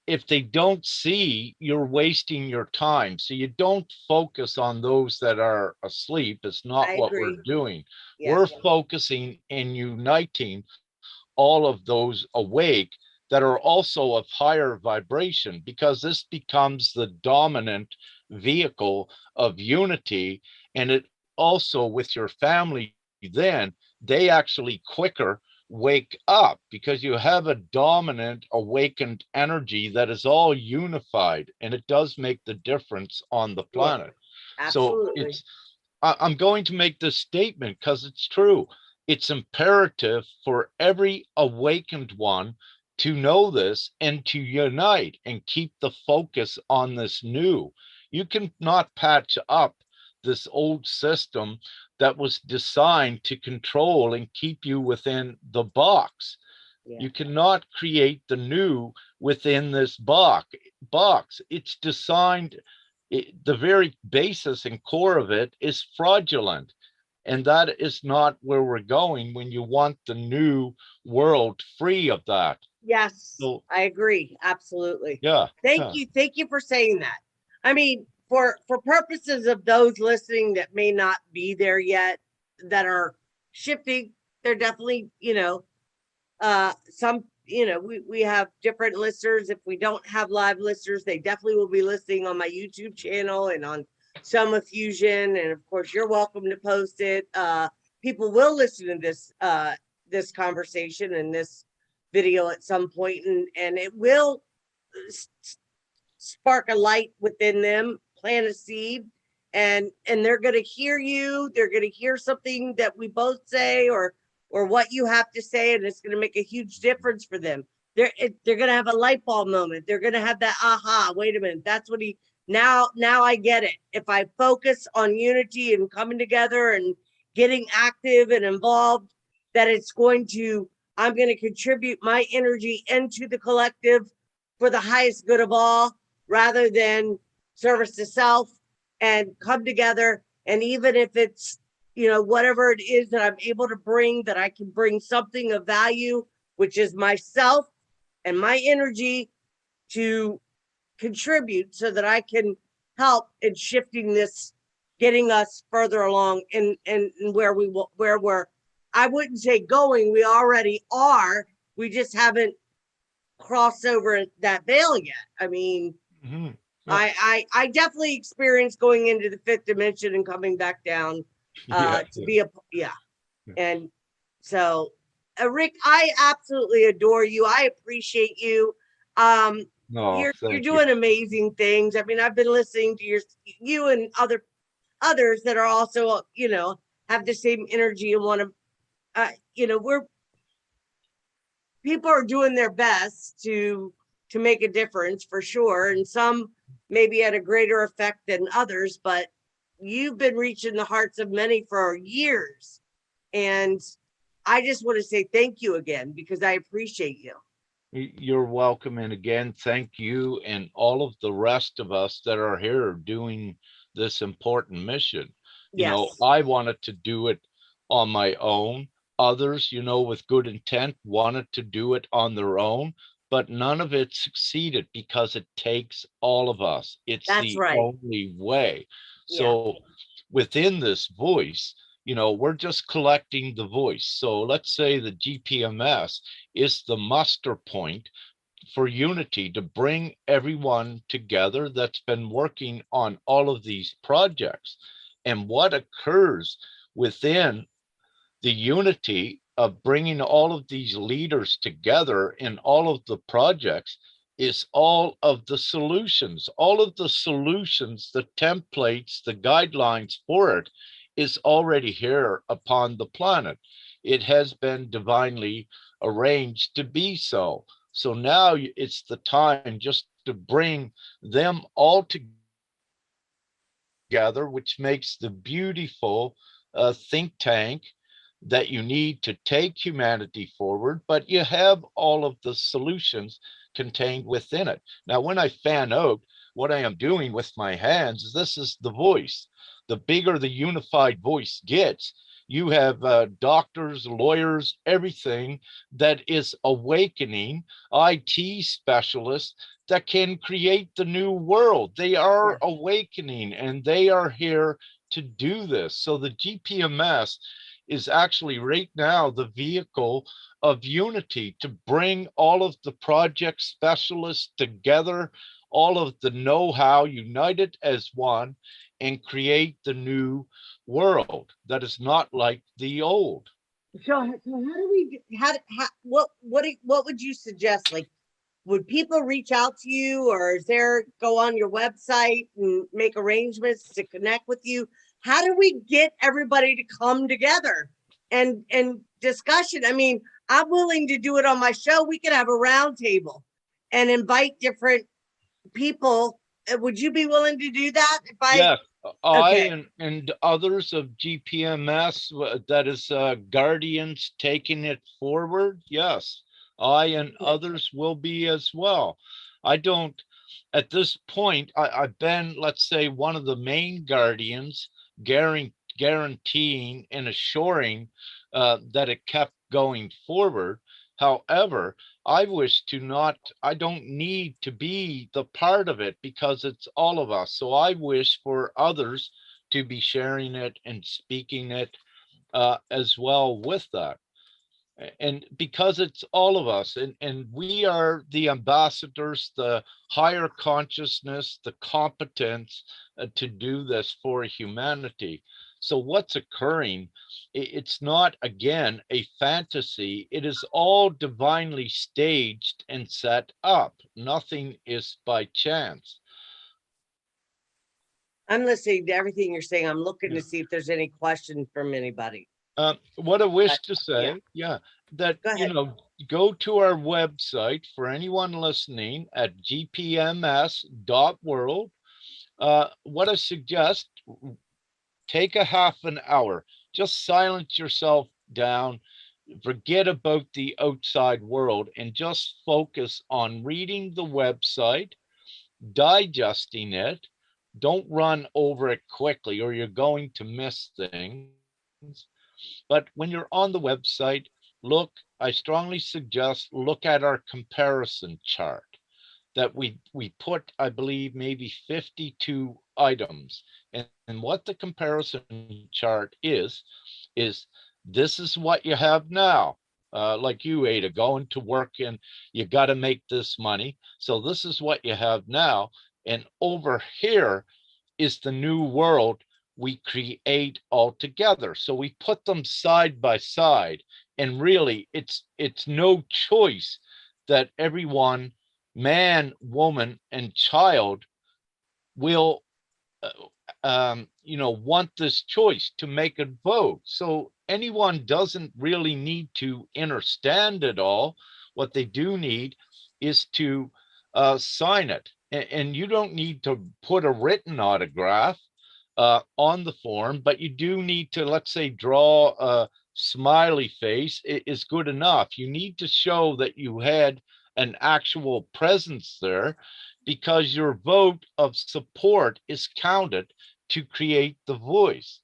S2: If they don't see, you're wasting your time. So you don't focus on those that are asleep. It's not
S1: I
S2: what we're
S1: agree.
S2: doing.
S1: Yeah.
S2: We're focusing and uniting all of those awake that are also of higher vibration, because this becomes the dominant vehicle of unity. And it also, with your family, then they actually quicker wake up, because you have a dominant awakened energy that is all unified, and it does make the difference on the
S1: Sure.
S2: planet. So
S1: Absolutely.
S2: I'm going to make this statement because it's true. It's imperative for every awakened one to know this and to unite and keep the focus on this new. You can not patch up this old system that was designed to control and keep you within the box.
S1: Yeah.
S2: You cannot create the new within this box. It's designed, the very basis and core of it is fraudulent. And that is not where we're going when you want the new world free of that.
S1: Yes,
S2: So,
S1: I agree. Absolutely.
S2: yeah,
S1: Thank
S2: yeah.
S1: you. Thank you for saying that. I mean, for purposes of those listening that may not be there yet, that are shifting, they're definitely, some, we have different listeners. If we don't have live listeners, they definitely will be listening on my YouTube channel and on Soma Fusion. And of course, you're welcome to post it. People will listen to this conversation and this video at some point, and it will spark a light within them, plant a seed, and they're going to hear you. They're going to hear something that we both say, or what you have to say, and it's going to make a huge difference for them. They're going to have a light bulb moment. They're going to have that aha. Wait a minute, that's what he. Now I get it. If I focus on unity and coming together and getting active and involved, that I'm going to contribute my energy into the collective for the highest good of all, rather than service to self, and come together. And even if it's, whatever it is that I'm able to bring, that I can bring something of value, which is myself and my energy, to contribute so that I can help in shifting this, getting us further along in where we're, I wouldn't say going, we already are. We just haven't crossed over that veil yet. I mean,
S2: Mhm. Yeah.
S1: I definitely experienced going into the fifth dimension and coming back down
S2: Yeah,
S1: to
S2: yeah,
S1: be yeah.
S2: yeah.
S1: And so, Rick, I absolutely adore you. I appreciate you. Um,
S2: No,
S1: you're
S2: thank you.
S1: doing amazing things. I mean, I've been listening to you and others that are also, have the same energy and want to, we're people are doing their best to make a difference for sure, and some maybe at a greater effect than others, but you've been reaching the hearts of many for years, and I just want to say thank you again, because I appreciate you.
S2: You're welcome. And again, thank you and all of the rest of us that are here doing this important mission.
S1: Yes,
S2: I wanted to do it on my own. Others, with good intent, wanted to do it on their own, but none of it succeeded because it takes all of us. It's
S1: that's
S2: the
S1: right.
S2: only way.
S1: Yeah.
S2: So within this voice, we're just collecting the voice. So let's say the GPMS is the muster point for unity, to bring everyone together that's been working on all of these projects. And what occurs within the unity of bringing all of these leaders together in all of the projects is all of the solutions, the templates, the guidelines for it is already here upon the planet. It has been divinely arranged to be so. So now it's the time just to bring them all together, which makes the beautiful think tank that you need to take humanity forward, but you have all of the solutions contained within it. Now, when I fan out, what I am doing with my hands is this is the voice. The bigger the unified voice gets, you have doctors, lawyers, everything that is awakening, IT specialists that can create the new world. They are
S1: Yeah.
S2: awakening and they are here to do this. So the GPMS is actually right now the vehicle of unity to bring all of the project specialists together, all of the know-how united as one, and create the new world that is not like the old.
S1: So, how do we, what would you suggest? Like, would people reach out to you, or is there, go on your website and make arrangements to connect with you? How do we get everybody to come together and discussion? I mean, I'm willing to do it on my show. We could have a round table and invite different people. Would you be willing to do that? If I,
S2: Yes, I
S1: okay,
S2: and others of GPMS, that is guardians taking it forward. Yes, I and others will be as well. I don't, at this point, I've been, let's say, one of the main guardians, guaranteeing and assuring that it kept going forward. However, I wish to not, I don't need to be the part of it because it's all of us. So I wish for others to be sharing it and speaking it as well with that. And because it's all of us, and we are the ambassadors, the higher consciousness, the competence to do this for humanity. So what's occurring, it's not again a fantasy, it is all divinely staged and set up. Nothing is by chance.
S1: I'm listening to everything you're saying. I'm looking
S2: Yeah.
S1: to see if there's any question from anybody.
S2: What I
S1: But
S2: wish to
S1: yeah,
S2: say, yeah, that,
S1: go ahead.
S2: go to our website for anyone listening at gpms.world. What I suggest, take a half an hour, just silence yourself down, forget about the outside world, and just focus on reading the website, digesting it. Don't run over it quickly or you're going to miss things. But when you're on the website, look, I strongly suggest look at our comparison chart that we put, I believe, maybe 52 items. And what the comparison chart is this is what you have now. Like you, Ada, going to work and you got to make this money. So this is what you have now. And over here is the new world we create all together. So we put them side by side, and really it's no choice that everyone, man, woman, and child, will want this choice to make a vote. So anyone doesn't really need to understand it all. What they do need is to sign it. And you don't need to put a written autograph on the form, but you do need to, let's say, draw a smiley face is good enough. You need to show that you had an actual presence there because your vote of support is counted to create the voice.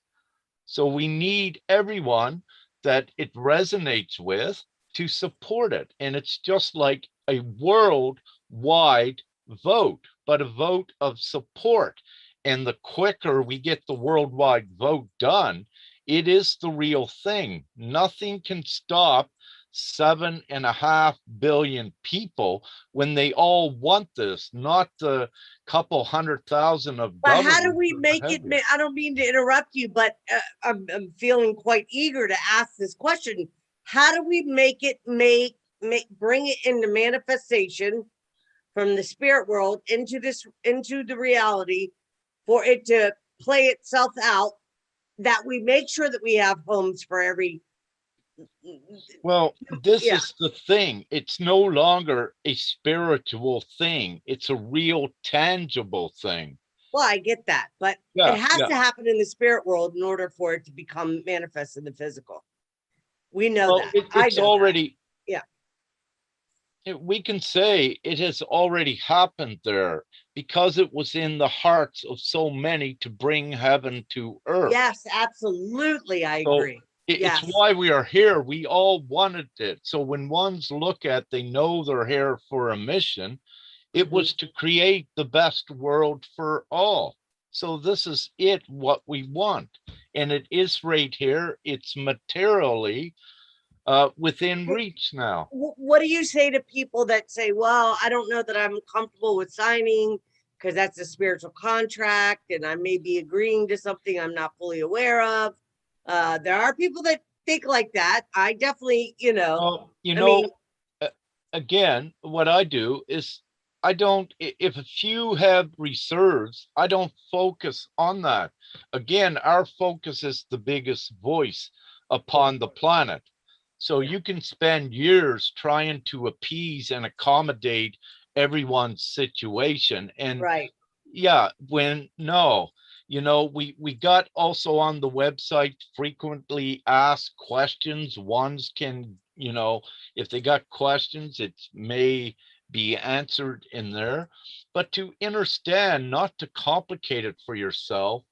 S2: So we need everyone that it resonates with to support it. And it's just like a worldwide vote, but a vote of support. And the quicker we get the worldwide vote done, it is the real thing. Nothing can stop 7.5 billion people when they all want this, not the couple 100,000 of
S1: But how do
S2: government
S1: we
S2: or what
S1: make it?
S2: have you.
S1: I don't mean to interrupt you, but I'm feeling quite eager to ask this question. How do we make it bring it into manifestation from the spirit world into the reality for it to play itself out, that we make sure that we have homes for every
S2: Well, this
S1: Yeah.
S2: is the thing. It's no longer a spiritual thing. It's a real tangible thing.
S1: Well, I get that, but it
S2: Yeah,
S1: has
S2: yeah.
S1: to happen in the spirit world in order for it to become manifest in the physical. We know
S2: Well,
S1: that. I
S2: it's
S1: know that.
S2: already,
S1: Yeah.
S2: we can say it has already happened there because it was in the hearts of so many to bring heaven to earth.
S1: Yes, absolutely. I
S2: So
S1: agree.
S2: it's
S1: Yes.
S2: why we are here. We all wanted it. So when ones look at, they know they're here for a mission. It
S1: Mhm.
S2: was to create the best world for all. So this is it, what we want. And it is right here. It's materially within reach now.
S1: What do you say to people that say, well, I don't know that I'm comfortable with signing because that's a spiritual contract and I may be agreeing to something I'm not fully aware of? There are people that think like that. I definitely,
S2: Well,
S1: I mean,
S2: uh, again, what I do is I don't, if a few have reserves, I don't focus on that. Again, our focus is the biggest voice
S1: of
S2: upon the
S1: course.
S2: planet. So
S1: Yeah,
S2: you can spend years trying to appease and accommodate everyone's situation. And
S1: right.
S2: yeah, when no, we got also on the website frequently asked questions. Ones can, if they got questions, it may be answered in there. But to understand, not to complicate it for yourself,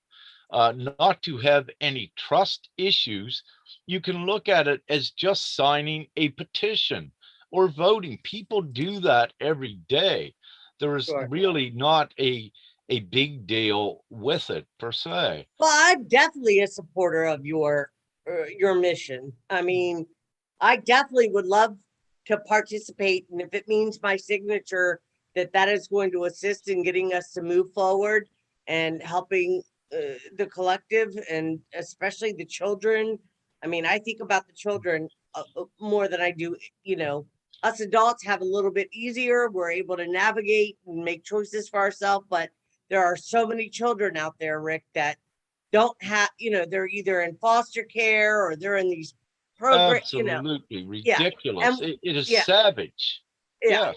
S2: not to have any trust issues, you can look at it as just signing a petition or voting. People do that every day. There is
S1: Sure.
S2: really not a big deal with it per se.
S1: Well, I'm definitely a supporter of your mission. I mean, I definitely would love to participate, and if it means my signature, that is going to assist in getting us to move forward and helping the collective, and especially the children. I mean, I think about the children more than I do. You know, us adults have a little bit easier. We're able to navigate and make choices for ourselves, but there are so many children out there, Rick, that don't have, they're either in foster care or they're in these programs,
S2: Absolutely
S1: yeah.
S2: ridiculous.
S1: And
S2: It is
S1: yeah,
S2: savage.
S1: yeah,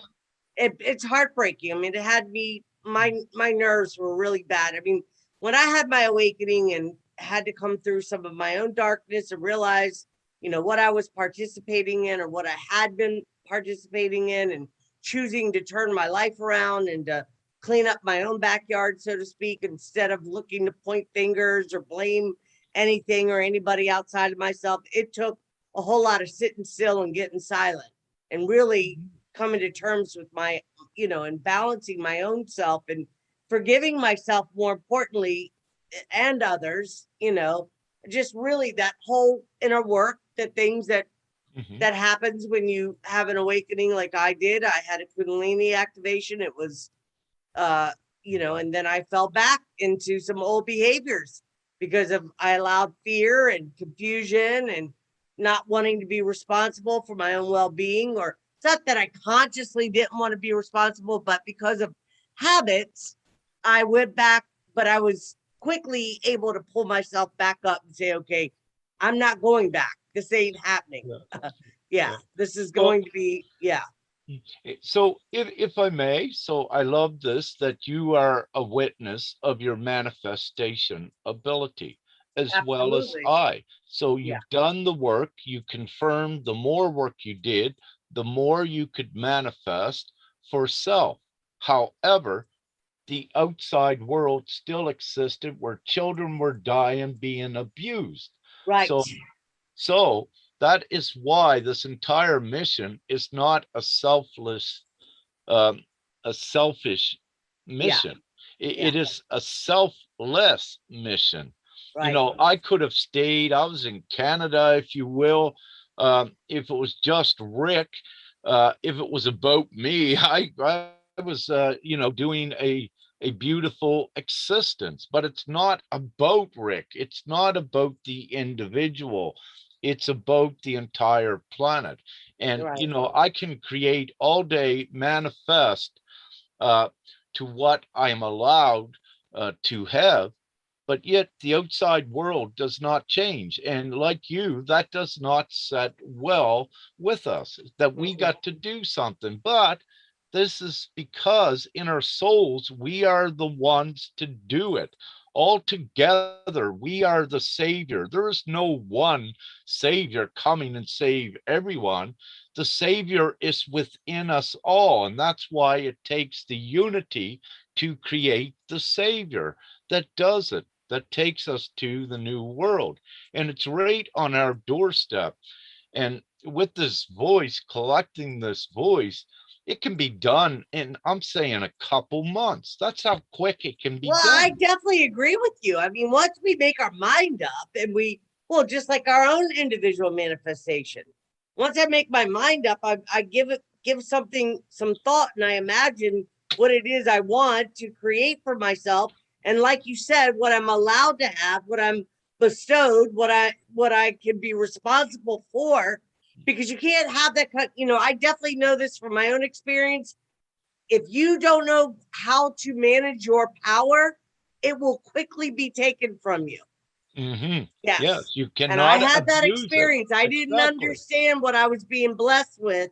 S2: Yes.
S1: it's heartbreaking. I mean, it had me, my nerves were really bad. I mean, when I had my awakening and had to come through some of my own darkness and realize, what I was participating in or what I had been participating in, and choosing to turn my life around and to clean up my own backyard, so to speak, instead of looking to point fingers or blame anything or anybody outside of myself. It took a whole lot of sitting still and getting silent and really coming to terms with my, and balancing my own self and forgiving myself, more importantly, and others, just really that whole inner work, the things
S2: Mhm.
S1: that happens when you have an awakening like I did. I had a Kundalini activation. It was, uh, and then I fell back into some old behaviors because of I allowed fear and confusion and not wanting to be responsible for my own well-being. Or it's not that I consciously didn't want to be responsible, but because of habits, I went back, but I was quickly able to pull myself back up and say, okay, I'm not going back. This ain't happening.
S2: Yeah,
S1: Yeah,
S2: yeah.
S1: this is
S2: Well,
S1: going to be, yeah,
S2: so if I may, so I love this that you are a witness of your manifestation ability as well as
S1: absolutely.
S2: I. So
S1: Yeah,
S2: you've done the work, you confirmed the more work you did, the more you could manifest for self. However, the outside world still existed where children were dying, being abused.
S1: right.
S2: So so that is why this entire mission is not um, a selfish
S1: Yeah,
S2: mission.
S1: yeah,
S2: It is a selfless mission.
S1: right.
S2: I could have stayed. I was in Canada, if you will. If it was just Rick, if it was about me, I was, doing a beautiful existence. But it's not about Rick. It's not about the individual. It's about the entire planet. And,
S1: Right.
S2: I can create all day, manifest uh, to what I'm allowed to have. but yet the outside world does not change. And like you, that does not set well with us, that we
S1: Mhm.
S2: got to do something. But this is because in our souls, we are the ones to do it. All together, we are the savior. There is no one savior coming and save everyone. The savior is within us all. And that's why it takes the unity to create the savior that does it, that takes us to the new world. And it's right on our doorstep. And with this voice, collecting this voice, it can be done in, I'm saying, a couple months. That's how quick it can be
S1: Well, I
S2: done.
S1: definitely agree with you. I mean, once we make our mind up and well, just like our own individual manifestation, once I make my mind up, I give something some thought and I imagine what it is I want to create for myself. And like you said, what I'm allowed to have, what I'm bestowed, what I can be responsible for, because you can't have that cut. I definitely know this from my own experience. If you don't know how to manage your power, it will quickly be taken from you.
S2: Hmm.
S1: Yes.
S2: Yes, you
S1: And I
S2: cannot
S1: had that
S2: abuse it.
S1: experience. I didn't
S2: Exactly.
S1: understand what I was being blessed with.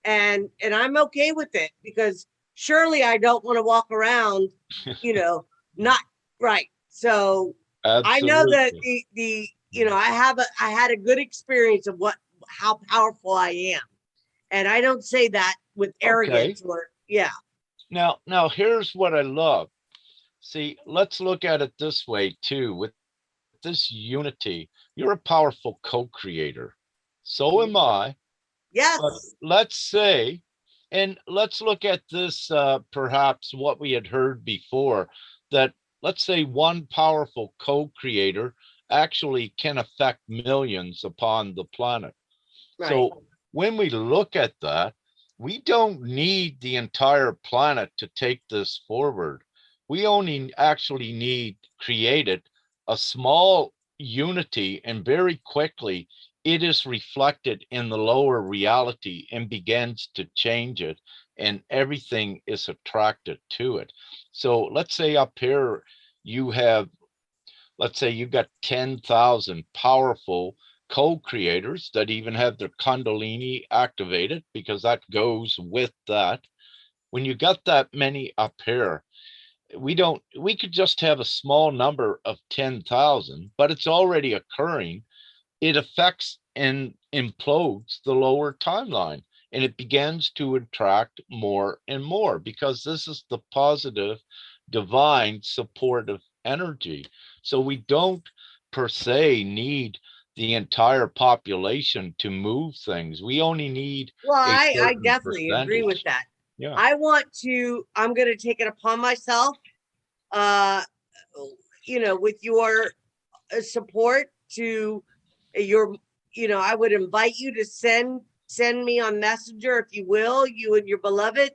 S1: And I'm okay with it because surely I don't want to walk around, you know, not right. So I know that
S2: Absolutely.
S1: I had a good experience of how powerful I am. And I don't say that with
S2: Okay.
S1: arrogance or yeah.
S2: Now here's what I love. See, let's look at it this way too. With this unity, you're a powerful co-creator. So am I. But
S1: Yes.
S2: let's say, and let's look at this, perhaps what we had heard before, that let's say one powerful co-creator actually can affect millions upon the planet.
S1: Right.
S2: So when we look at that, we don't need the entire planet to take this forward. We only actually need created a small unity, and very quickly it is reflected in the lower reality and begins to change it, and everything is attracted to it. So let's say up here you have, let's say you got 10,000 powerful co-creators that even have their kundalini activated, because that goes with that. When you got that many up here, we could just have a small number of 10,000, but it's already occurring. It affects and implodes the lower timeline, and it begins to attract more and more, because this is the positive, divine, supportive energy. So we don't per se need the entire population to move things. We only need
S1: Well,
S2: a
S1: I
S2: certain
S1: definitely agree with
S2: percentage.
S1: that.
S2: Yeah.
S1: I'm going to take it upon myself, uh, with your support to your, I would invite you to send me on Messenger, if you will, you and your beloved,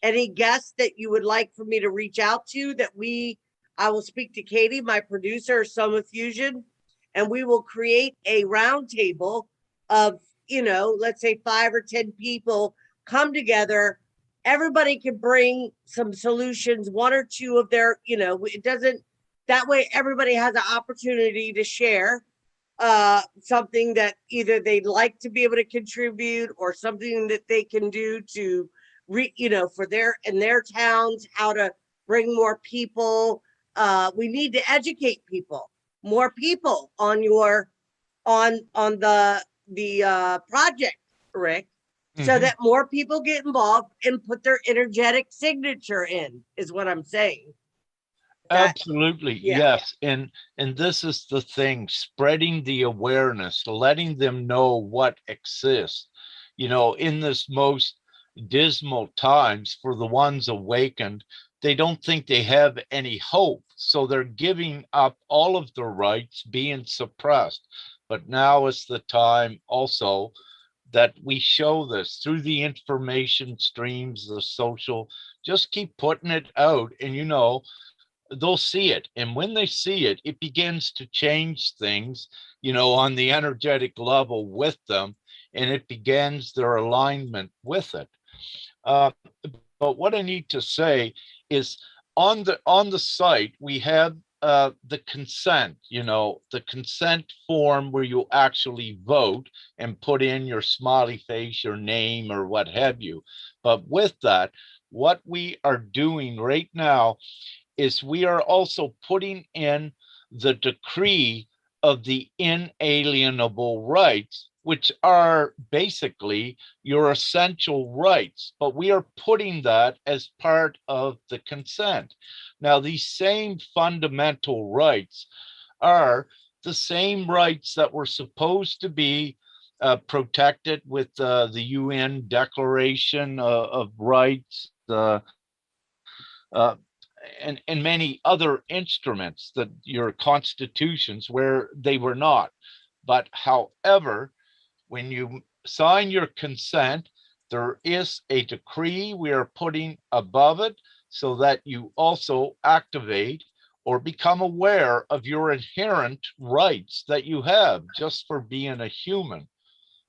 S1: any guests that you would like for me to reach out to I will speak to Katie, my producer, Soma Fusion, and we will create a roundtable of, let's say 5 or 10 people come together. Everybody can bring some solutions, one or two of their, it doesn't, that way everybody has an opportunity to share something that either they'd like to be able to contribute or something that they can do to for in their towns, how to bring more people. We need to educate people, more people on the project, Rick, so
S2: Hmm.
S1: that more people get involved and put their energetic signature in, is what I'm saying. That
S2: Absolutely,
S1: Yeah.
S2: yes. And this is the thing, spreading the awareness, letting them know what exists. In this most dismal times, for the ones awakened, they don't think they have any hope. So they're giving up all of their rights, being suppressed. But now is the time also that we show this through the information streams, the social, just keep putting it out, and they'll see it. And when they see it, it begins to change things, on the energetic level with them, and it begins their alignment with it. But what I need to say is, on the site, we have the consent, the consent form where you actually vote and put in your smiley face, your name, or what have you. But with that, what we are doing right now is we are also putting in the decree of the inalienable rights, which are basically your essential rights, but we are putting that as part of the consent. Now, these same fundamental rights are the same rights that were supposed to be protected with the UN Declaration of Rights, uh, and many other instruments, that your constitutions, where they were not. But however, when you sign your consent, there is a decree we are putting above it so that you also activate or become aware of your inherent rights that you have just for being a human.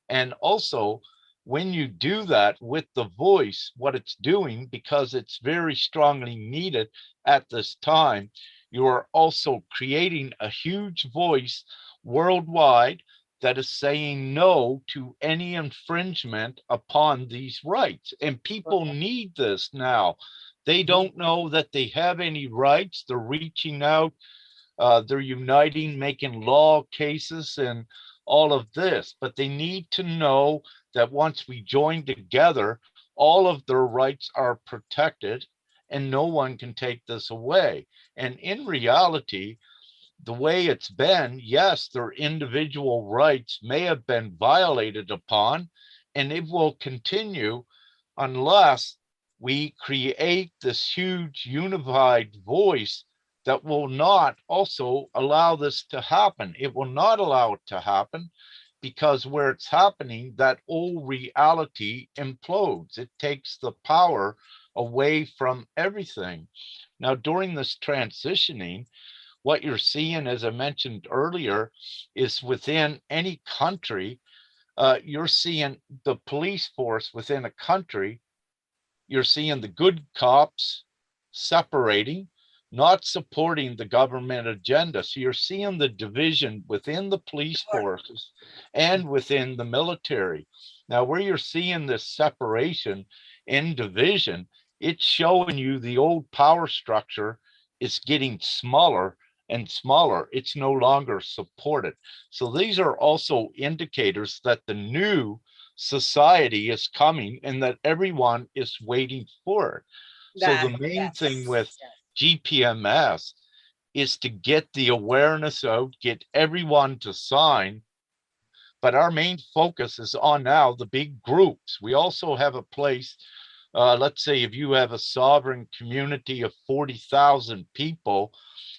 S2: And also, when you do that with the voice, what it's doing, because it's very strongly needed at this time, you are also creating a huge voice worldwide that is saying no to any infringement upon these rights. And people need this now. They don't know that they have any rights. They're reaching out, they're uniting, making law cases, and all of this. But they need to know that once we join together, all of their rights are protected and no one can take this away. And in reality, the way it's been, yes, their individual rights may have been violated upon, and it will continue unless we create this huge unified voice that will not also allow this to happen. It will not allow it to happen because where it's happening, that old reality implodes. It takes the power away from everything. Now, during this transitioning, what you're seeing, as I mentioned earlier, is within any country, you're seeing the police force within a country, you're seeing the good cops separating, not supporting the government agenda. So you're seeing the division within the police forces and within the military. Now, where you're seeing this separation in division, it's showing you the old power structure is getting smaller and smaller. It's no longer supported. So these are also indicators that the new society is coming and that everyone is waiting for it. So the main thing with GPMS is to get the awareness out, get everyone to sign. But our main focus is on now the big groups. We also have a place, let's say if you have a sovereign community of 40,000 people,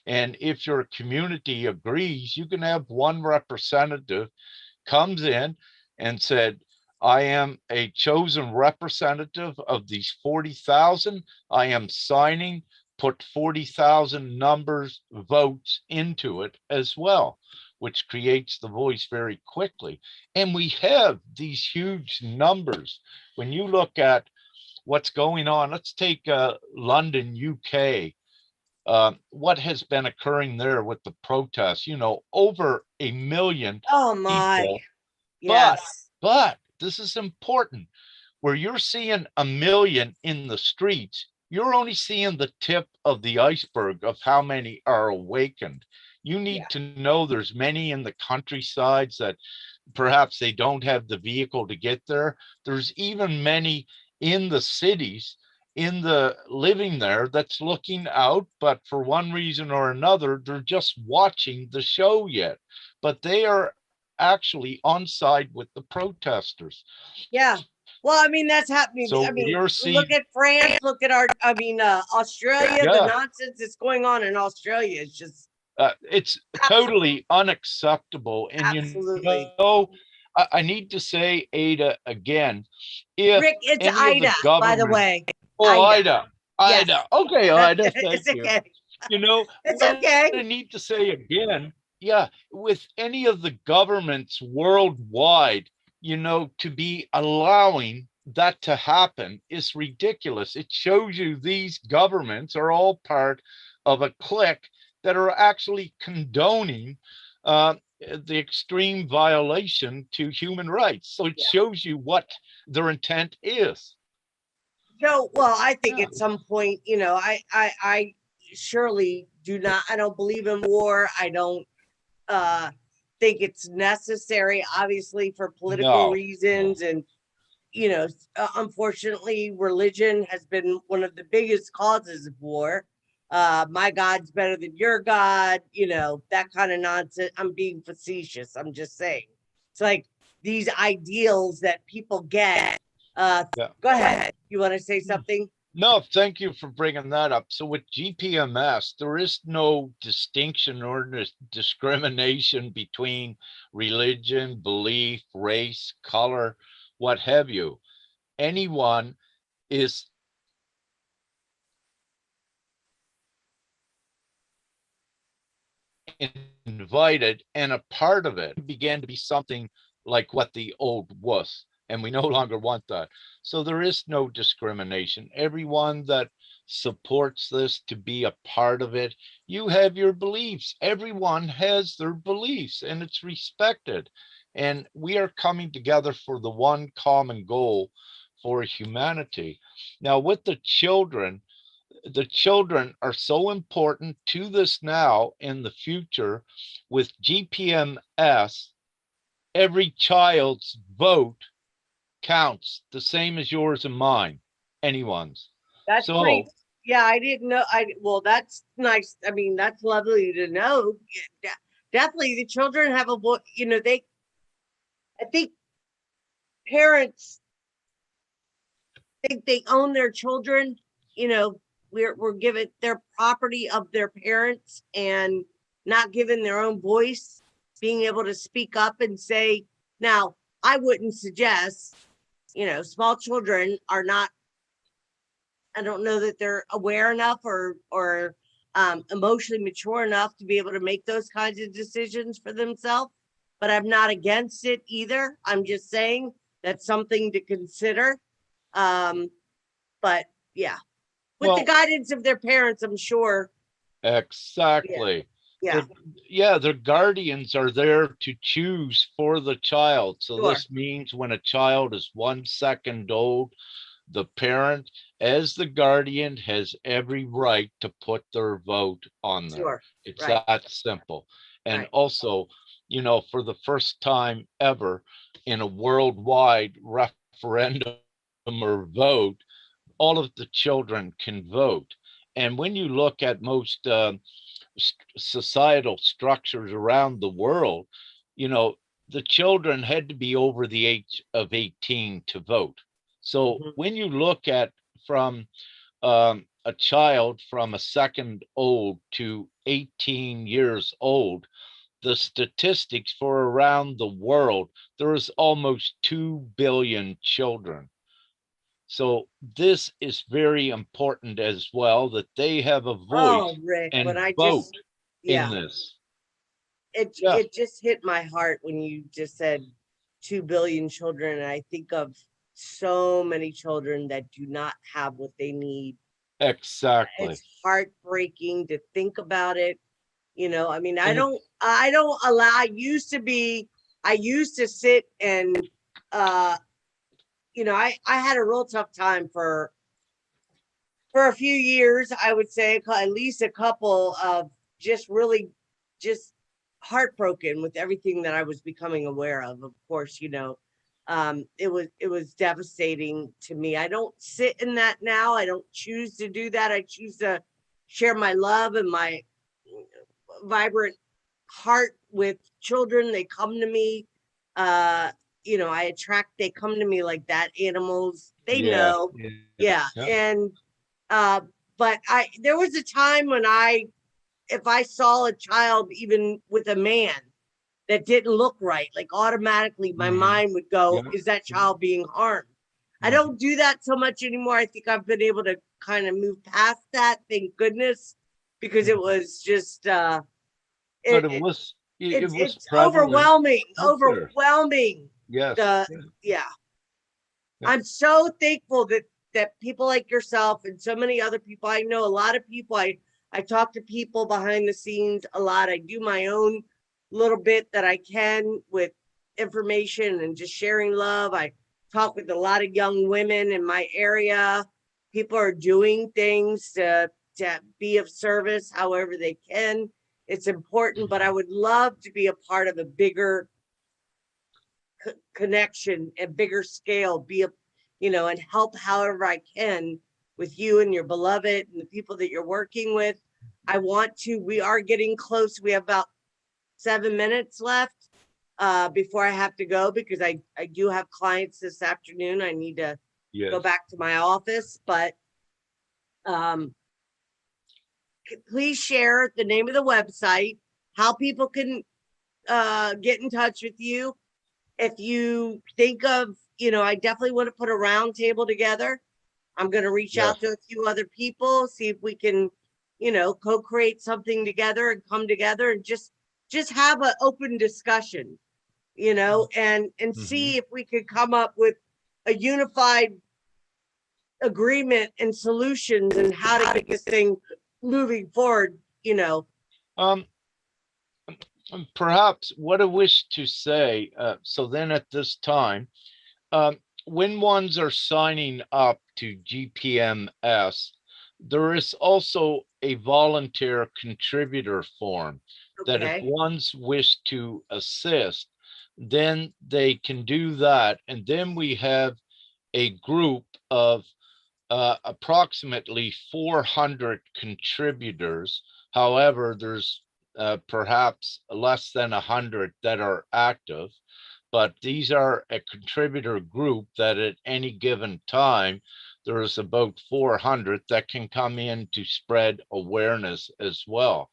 S2: and if your community agrees, you can have one representative comes in and said, I am a chosen representative of these 40,000. I am signing, put 40,000 numbers, votes into it as well, which creates the voice very quickly. And we have these huge numbers. When you look at what's going on, let's take London, UK. What has been occurring there with the protests, over 1 million
S1: Oh my,
S2: people.
S1: yes.
S2: But this is important. Where you're seeing 1 million in the streets, you're only seeing the tip of the iceberg of how many are awakened. You need to know there's many in the countrysides that perhaps they don't have the vehicle to get there. There's even many in the cities, in the living there, that's looking out, but for one reason or another, they're just watching the show yet. But they are actually on side with the protesters.
S1: Yeah. Well, I mean, that's happening.
S2: So
S1: I mean,
S2: you're seeing,
S1: look at France, look at Australia, the nonsense that's going on in Australia is just
S2: it's totally unacceptable. And
S1: absolutely.
S2: I need to say, Ada, again, if
S1: Rick, it's
S2: any of the
S1: Ida, by the
S2: government,
S1: way.
S2: oh,
S1: Ida. Yes.
S2: Ida, okay, Ida, thank
S1: It's
S2: you.
S1: okay. It's
S2: What
S1: okay.
S2: I need to say again, yeah, with any of the governments worldwide, to be allowing that to happen is ridiculous. It shows you these governments are all part of a clique that are actually condoning the extreme violation to human rights. So it
S1: Yeah.
S2: shows you what their intent is.
S1: So, well, I think
S2: Yeah.
S1: at some point, I surely do not, I don't believe in war. I don't uh think it's necessary, obviously, for political
S2: No, no.
S1: reasons. And, unfortunately, religion has been one of the biggest causes of war. My God's better than your God, that kind of nonsense. I'm being facetious. I'm just saying. It's like these ideals that people get.
S2: Yeah.
S1: Go ahead. You want to say something?
S2: No, thank you for bringing that up. So with GPMS, there is no distinction or discrimination between religion, belief, race, color, what have you. Anyone is invited and a part of it. Began to be something like what the old was, and we no longer want that. So there is no discrimination. Everyone that supports this to be a part of it, you have your beliefs. Everyone has their beliefs, and it's respected. And we are coming together for the one common goal for humanity. Now, with the children are so important to this now and the future. With GPMS, every child's vote counts the same as yours and mine, anyone's.
S1: That's pretty.
S2: So
S1: Yeah, I didn't know. Well, that's nice. I mean, that's lovely to know. Yeah, definitely, the children have a voice. I think parents think they own their children. You know, we're given their property of their parents and not given their own voice, being able to speak up and say. Now, I wouldn't suggest. Small children are not. I don't know that they're aware enough or emotionally mature enough to be able to make those kinds of decisions for themselves. But I'm not against it either. I'm just saying that's something to consider. Um, but yeah, with the
S2: well,
S1: guidance of their parents, I'm sure. Yeah,
S2: exactly.
S1: yeah,
S2: The, yeah, the guardians are there to choose for the child. So
S1: sure,
S2: this means when a child is 1 second old, the parent, as the guardian, has every right to put their vote on there.
S1: sure.
S2: It's
S1: Right,
S2: that simple. And
S1: right.
S2: also, for the first time ever in a worldwide referendum or vote, all of the children can vote. And when you look at most societal structures around the world, you know, the children had to be over the age of 18 to vote. So
S1: Mhm.
S2: when you look at from a child from 1 second old to 18 years old, the statistics for around the world, there is almost 2 billion children. So this is very important as well, that they have a
S1: Oh,
S2: voice
S1: Rick, when
S2: and
S1: I
S2: vote
S1: just,
S2: in
S1: yeah,
S2: this.
S1: it
S2: Yeah,
S1: it just hit my heart when you just said 2 billion children, and I think of so many children that do not have what they need.
S2: exactly.
S1: It's heartbreaking to think about it. I mean, I
S2: And
S1: don't I don't allow. I used to sit and uh I had a real tough time for a few years. I would say at least a couple of just really just heartbroken with everything that I was becoming aware of. Of course, it was devastating to me. I don't sit in that now. I don't choose to do that. I choose to share my love and my vibrant heart with children. They come to me. Uh, they come to me like that. Animals, they
S2: yeah,
S1: know.
S2: yeah,
S1: Yeah.
S2: yeah.
S1: And but there was a time when if I saw a child, even with a man that didn't look right, like automatically my
S2: Mhm.
S1: mind would go,
S2: Yeah.
S1: is that child being harmed? I
S2: Mhm.
S1: don't do that so much anymore. I think I've been able to kind of move past that, thank goodness, because it
S2: Mhm.
S1: was just it,
S2: But
S1: it
S2: it
S1: it's
S2: was
S1: it's
S2: prevalent
S1: overwhelming,
S2: out there.
S1: overwhelming.
S2: Yes.
S1: The
S2: Yeah.
S1: Yeah,
S2: Yeah.
S1: I'm so thankful that people like yourself and so many other people. I know a lot of people. I I talk to people behind the scenes a lot. I do my own little bit that I can with information and just sharing love. I talk with a lot of young women in my area. People are doing things to be of service however they can. It's important, but I would love to be a part of a bigger connection, a bigger scale, be a, and help however I can with you and your beloved and the people that you're working with. We are getting close. We have about 7 minutes left before I have to go, because I do have clients this afternoon. I need to go back to my office, but please share the name of the website, how people can get in touch with you. If you think of, I definitely want to put a round table together. I'm going to reach out to a few other people, see if we can, co-create something together and come together and just have an open discussion, and see if we could come up with a unified agreement and solutions and how to get this thing moving forward,
S2: Um, Perhaps what I wish to say, so then at this time, when ones are signing up to GPMS, there is also a volunteer contributor form that if
S1: Okay.
S2: ones wish to assist, then they can do that. And then we have a group of approximately 400 contributors. However, there's perhaps less than 100 that are active, but these are a contributor group that at any given time, there's about 400 that can come in to spread awareness as well.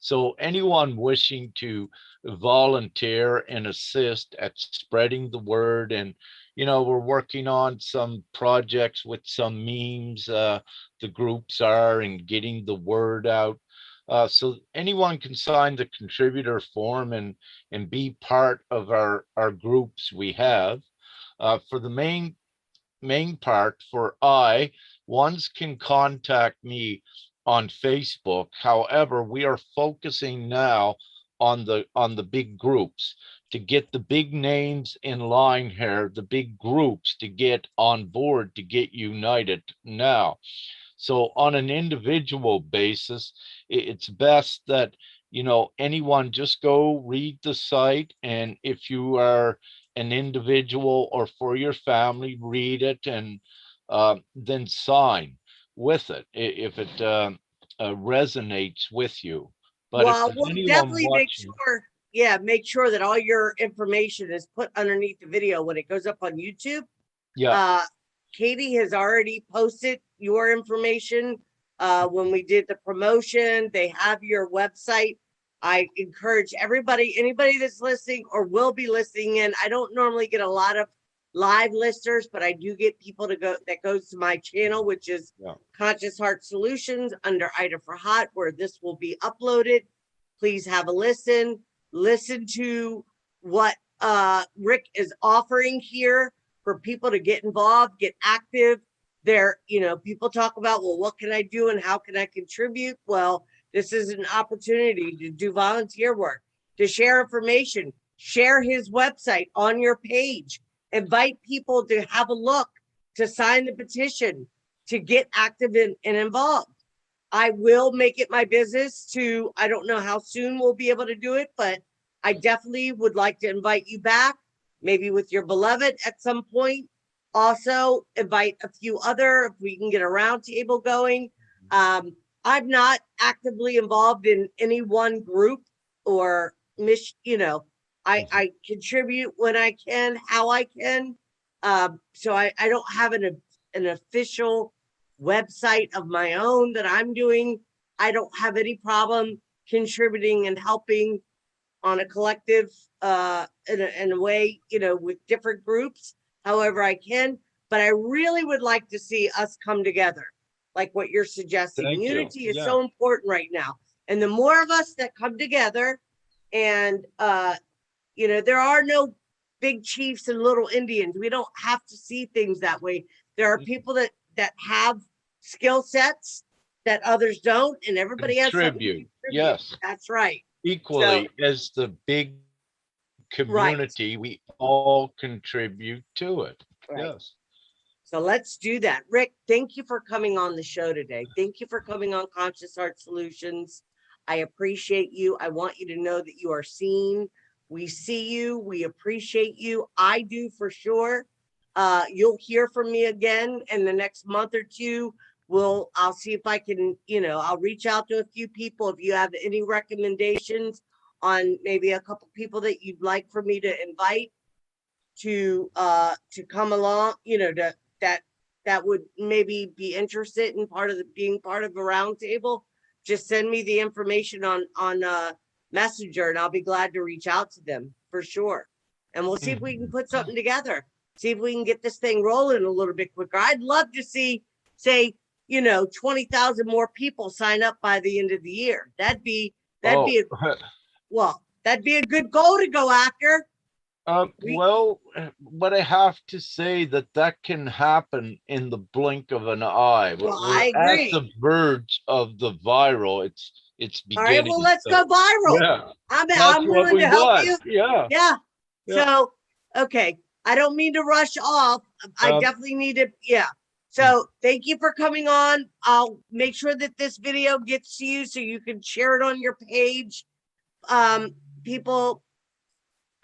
S2: So anyone wishing to volunteer and assist at spreading the word, and we're working on some projects with some memes, the groups are, and getting the word out. So anyone can sign the contributor form and be part of our groups we have. For the main part, ones can contact me on Facebook. However, we are focusing now on the big groups to get the big names in line here, the big groups to get on board, to get united now. So on an individual basis, it's best that anyone just go read the site, and if you are an individual or for your family, read it, and then sign with it if it resonates with you. But if
S1: Well,
S2: there's
S1: we'll
S2: anyone
S1: definitely
S2: watching,
S1: make sure that all your information is put underneath the video when it goes up on YouTube.
S2: yeah,
S1: Katie has already posted your information when we did the promotion. They have your website. I encourage anybody that's listening or will be listening in. I don't normally get a lot of live listeners, but I do get people that goes to my channel, which is Conscious Heart Solutions under Ida Farhat, where this will be uploaded. Please have a listen. Listen to what Rick is offering here for people to get involved, get active. People talk about, well, what can I do and how can I contribute? Well, this is an opportunity to do volunteer work, to share information, share his website on your page, invite people to have a look, to sign the petition, to get active and involved. I will make it my business I don't know how soon we'll be able to do it, but I definitely would like to invite you back, maybe with your beloved at some point. Also invite a few if we can get a round table going. I'm not actively involved in any one group or mission, I contribute when I can, how I can. So I don't have an official website of my own that I'm doing. I don't have any problem contributing and helping on a collective in a way, with different groups, however I can. But I really would like to see us come together, like what you're suggesting.
S2: thank you.
S1: Unity is so important right now. And the more of us that come together, and there are no big chiefs and little Indians. We don't have to see things that way. There are people that have skill sets that others don't, and everybody has something to
S2: Contribute.
S1: contribute.
S2: Yes.
S1: That's right.
S2: Equally as the big
S1: Right,
S2: community, we all contribute to it.
S1: right.
S2: Yes.
S1: So let's do that. Rick, thank you for coming on the show today. Thank you for coming on Conscious Heart Solutions. I appreciate you. I want you to know that you are seen. We see you. We appreciate you. I do for sure. You'll hear from me again in the next month or two. I'll see if I can, I'll reach out to a few people. If you have any recommendations on maybe a couple people that you'd like for me to invite to come along, that would maybe be interested in being part of a roundtable, just send me the information on Messenger, and I'll be glad to reach out to them for sure. And we'll see if we can put something together. See if we can get this thing rolling a little bit quicker. I'd love to see, say, 20,000 more people sign up by the end of the year. That'd be that'd be a good goal to go after.
S2: Well, but I have to say that can happen in the blink of an eye.
S1: Well,
S2: We're
S1: I
S2: at
S1: agree.
S2: the verge of the viral. It's
S1: All right,
S2: beginning.
S1: well, let's go viral.
S2: Yeah,
S1: I'm
S2: what
S1: willing
S2: we
S1: to help
S2: want.
S1: you.
S2: Yeah.
S1: Yeah.
S2: Yeah.
S1: So, okay. I don't mean to rush off. I definitely need to. Yeah. So thank you for coming on. I'll make sure that this video gets to you so you can share it on your page. People,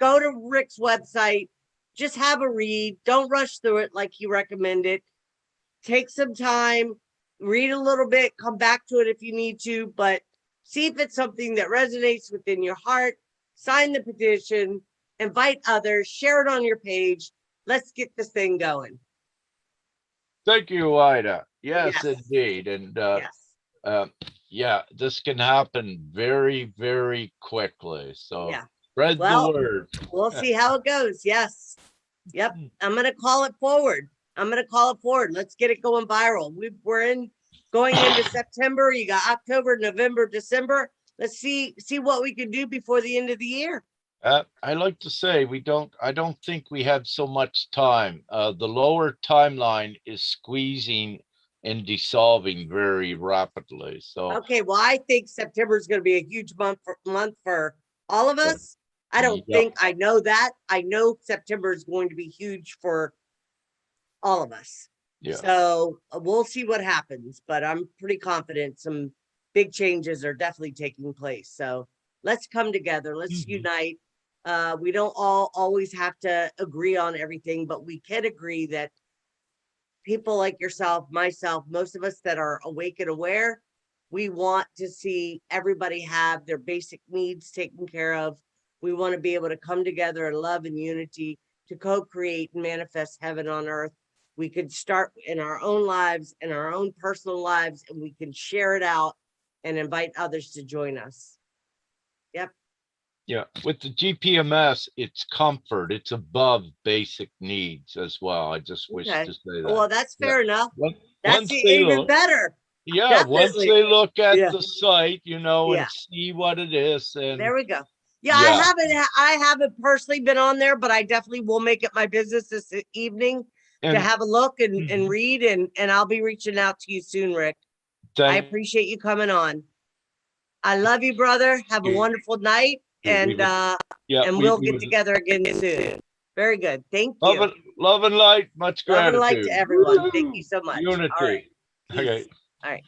S1: go to Rick's website. Just have a read. Don't rush through it like he recommended. Take some time, read a little bit, come back to it if you need to, but see if it's something that resonates within your heart. Sign the petition, invite others, share it on your page. Let's get this thing going.
S2: Thank you, Ida. Yes,
S1: Yes.
S2: indeed. And
S1: Yes.
S2: yeah, this can happen very, very quickly. So
S1: Yeah.
S2: spread the word.
S1: We'll see how it goes. Yes. Yep. I'm going to call it forward. Let's get it going viral. We're going into September. You got October, November, December. Let's see what we can do before the end of the year.
S2: I like to say I don't think we have so much time. The lower timeline is squeezing and dissolving very rapidly. So
S1: Okay, well, I think September is going to be a huge month for all of us. I don't think I know that. I know September is going to be huge for all of us. Yeah. So we'll see what happens, but I'm pretty confident some big changes are definitely taking place. So let's come together. Let's unite. We don't all always have to agree on everything, but we can agree that people like yourself, myself, most of us that are awake and aware, we want to see everybody have their basic needs taken care of. We want to be able to come together in love and unity to co-create and manifest heaven on earth. We could start in our own lives, in our own personal lives, and we can share it out and invite others to join us. Yep. Yeah.
S2: With the GPMS, it's comfort. It's above basic needs as well. I just wish to say that.
S1: Well, that's fair enough. That's
S2: Once
S1: even better.
S2: Yeah.
S1: Definitely.
S2: Once they look at the site, and see what it is. And
S1: there we go. Yeah, I haven't personally been on there, but I definitely will make it my business this evening to have a look and read, and I'll be reaching out to you soon, Rick. I appreciate you coming on. I love you, brother. Have a wonderful night, and we'll get together again soon. Very good. Thank you.
S2: Love and light. Much gratitude.
S1: Love and light to everyone. Thank you so much.
S2: Unity.
S1: All right.
S2: Okay.
S1: All right.